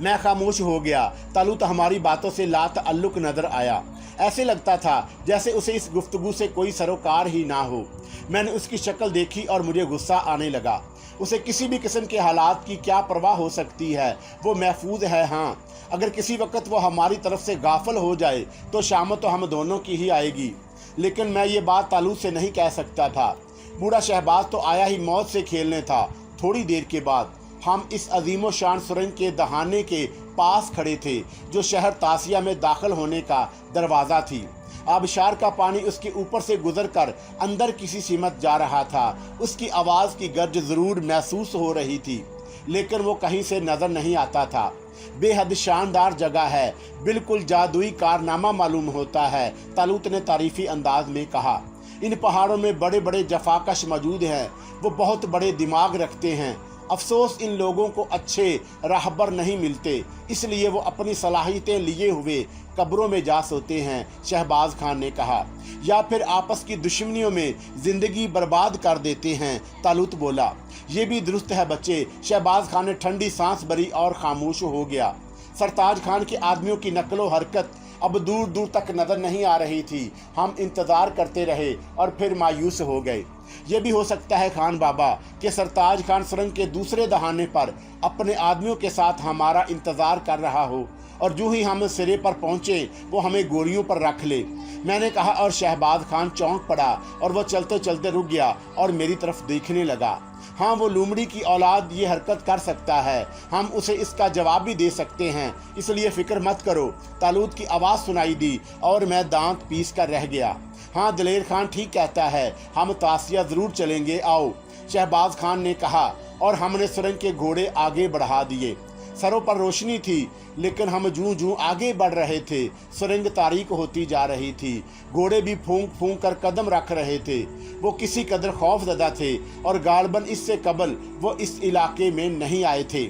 S1: मैं खामोश हो गया। तालूत हमारी बातों से लातअल्लुक नजर आया। ऐसे लगता था जैसे उसे इस गुफ्तगू से कोई सरोकार ही ना हो। मैंने उसकी शक्ल देखी और मुझे गुस्सा आने लगा। उसे किसी भी किस्म के हालात की क्या परवाह हो सकती है? वो महफूज है। हाँ, अगर किसी वक्त वो हमारी तरफ से गाफिल हो जाए तो शाम तो हम दोनों की ही आएगी। लेकिन मैं ये बात तालूत से नहीं कह सकता था। बूढ़ा शहबाज तो आया ही मौत से खेलने था। थोड़ी देर के बाद हम इस अजीमो शान सुरंग के दहाने के पास खड़े थे, जो शहर तासिया में दाखिल होने का दरवाज़ा थी। आबशार का पानी उसके ऊपर से गुजरकर अंदर किसी सीमत जा रहा था। उसकी आवाज़ की गर्ज ज़रूर महसूस हो रही थी, लेकिन वो कहीं से नज़र नहीं आता था। बेहद शानदार जगह है, बिल्कुल जादुई कारनामा मालूम होता है, तालूत ने तारीफी अंदाज में कहा। इन पहाड़ों में बड़े बड़े जफाकश मौजूद हैं, वो बहुत बड़े दिमाग रखते हैं। अफसोस इन लोगों को अच्छे राहबर नहीं मिलते, इसलिए वो अपनी सलाहियतें लिए हुए कब्रों में जा सोते हैं, शहबाज खान ने कहा। या फिर आपस की दुश्मनियों में जिंदगी बर्बाद कर देते हैं, तालूत बोला। ये भी दुरुस्त है बच्चे। शहबाज खान ने ठंडी सांस भरी और खामोश हो गया। सरताज खान के आदमियों की नकलो हरकत अब दूर दूर तक नजर नहीं आ रही थी। हम इंतजार करते रहे और फिर मायूस हो गए। ये भी हो सकता है खान बाबा कि सरताज खान सुरंग के दूसरे दहाने पर अपने आदमियों के साथ हमारा इंतजार कर रहा हो, और जो ही हम सिरे पर पहुंचे वो हमें गोलियों पर रख ले, मैंने कहा। और शहबाज खान चौंक पड़ा और वो चलते चलते रुक गया और मेरी तरफ देखने लगा। हाँ, वो लूमड़ी की औलाद ये हरकत कर सकता है, हम उसे इसका जवाब भी दे सकते हैं, इसलिए फिक्र मत करो। तालूत की आवाज़ सुनाई दी और मैं दांत पीस कर रह गया। हाँ, दलेर खान ठीक कहता है, हम तासिया ज़रूर चलेंगे, आओ, शहबाज खान ने कहा। और हमने सुरंग के घोड़े आगे बढ़ा दिए। सरों पर रोशनी थी, लेकिन हम जूं जूं आगे बढ़ रहे थे सुरंग तारीक होती जा रही थी। घोड़े भी फूंक फूंक कर कदम रख रहे थे। वो किसी कदर खौफजदा थे और गालबन इससे कबल वो इस इलाके में नहीं आए थे।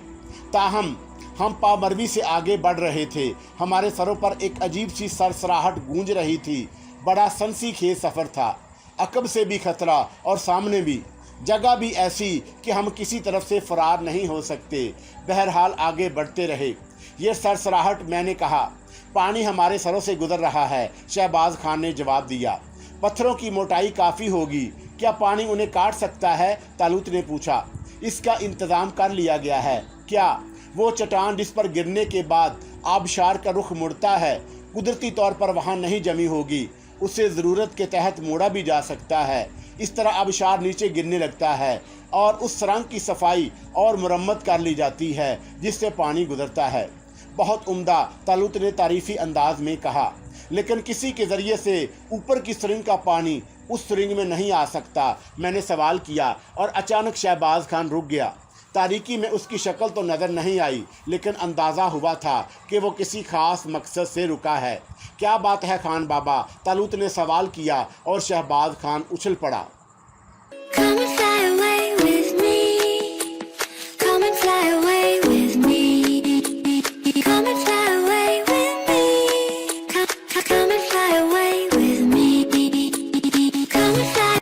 S1: ताहम हम पामरवी से आगे बढ़ रहे थे। हमारे सरों पर एक अजीब सी सरसराहट गूंज रही थी। बड़ा सनसी खेज सफ़र था, अकब से भी खतरा और सामने भी। जगह भी ऐसी कि हम किसी तरफ से फरार नहीं हो सकते। बहरहाल आगे बढ़ते रहे। ये सरसराहट, मैंने कहा। पानी हमारे सरों से गुजर रहा है, शहबाज खान ने जवाब दिया। पत्थरों की मोटाई काफ़ी होगी, क्या पानी उन्हें काट सकता है, तालूत ने पूछा। इसका इंतज़ाम कर लिया गया है। क्या? वो चट्टान जिस पर गिरने के बाद आबशार का रुख मुड़ता है, कुदरती तौर पर वहाँ नहीं जमी होगी, उसे ज़रूरत के तहत मोड़ा भी जा सकता है। इस तरह आबशार नीचे गिरने लगता है और उस सुरंग की सफाई और मुरम्मत कर ली जाती है जिससे पानी गुजरता है। बहुत उम्दा, तालूत ने तारीफी अंदाज में कहा। लेकिन किसी के ज़रिए से ऊपर की सुरंग का पानी उस सुरंग में नहीं आ सकता, मैंने सवाल किया। और अचानक शहबाज खान रुक गया। तारीकी में उसकी शक्ल तो नज़र नहीं आई, लेकिन अंदाज़ा हुआ था कि वो किसी ख़ास मकसद से रुका है। क्या बात है खान बाबा, तालूत ने सवाल किया और शहबाज खान उछल पड़ा।
S2: Come and fly away with me. Come and fly away with me. Come and fly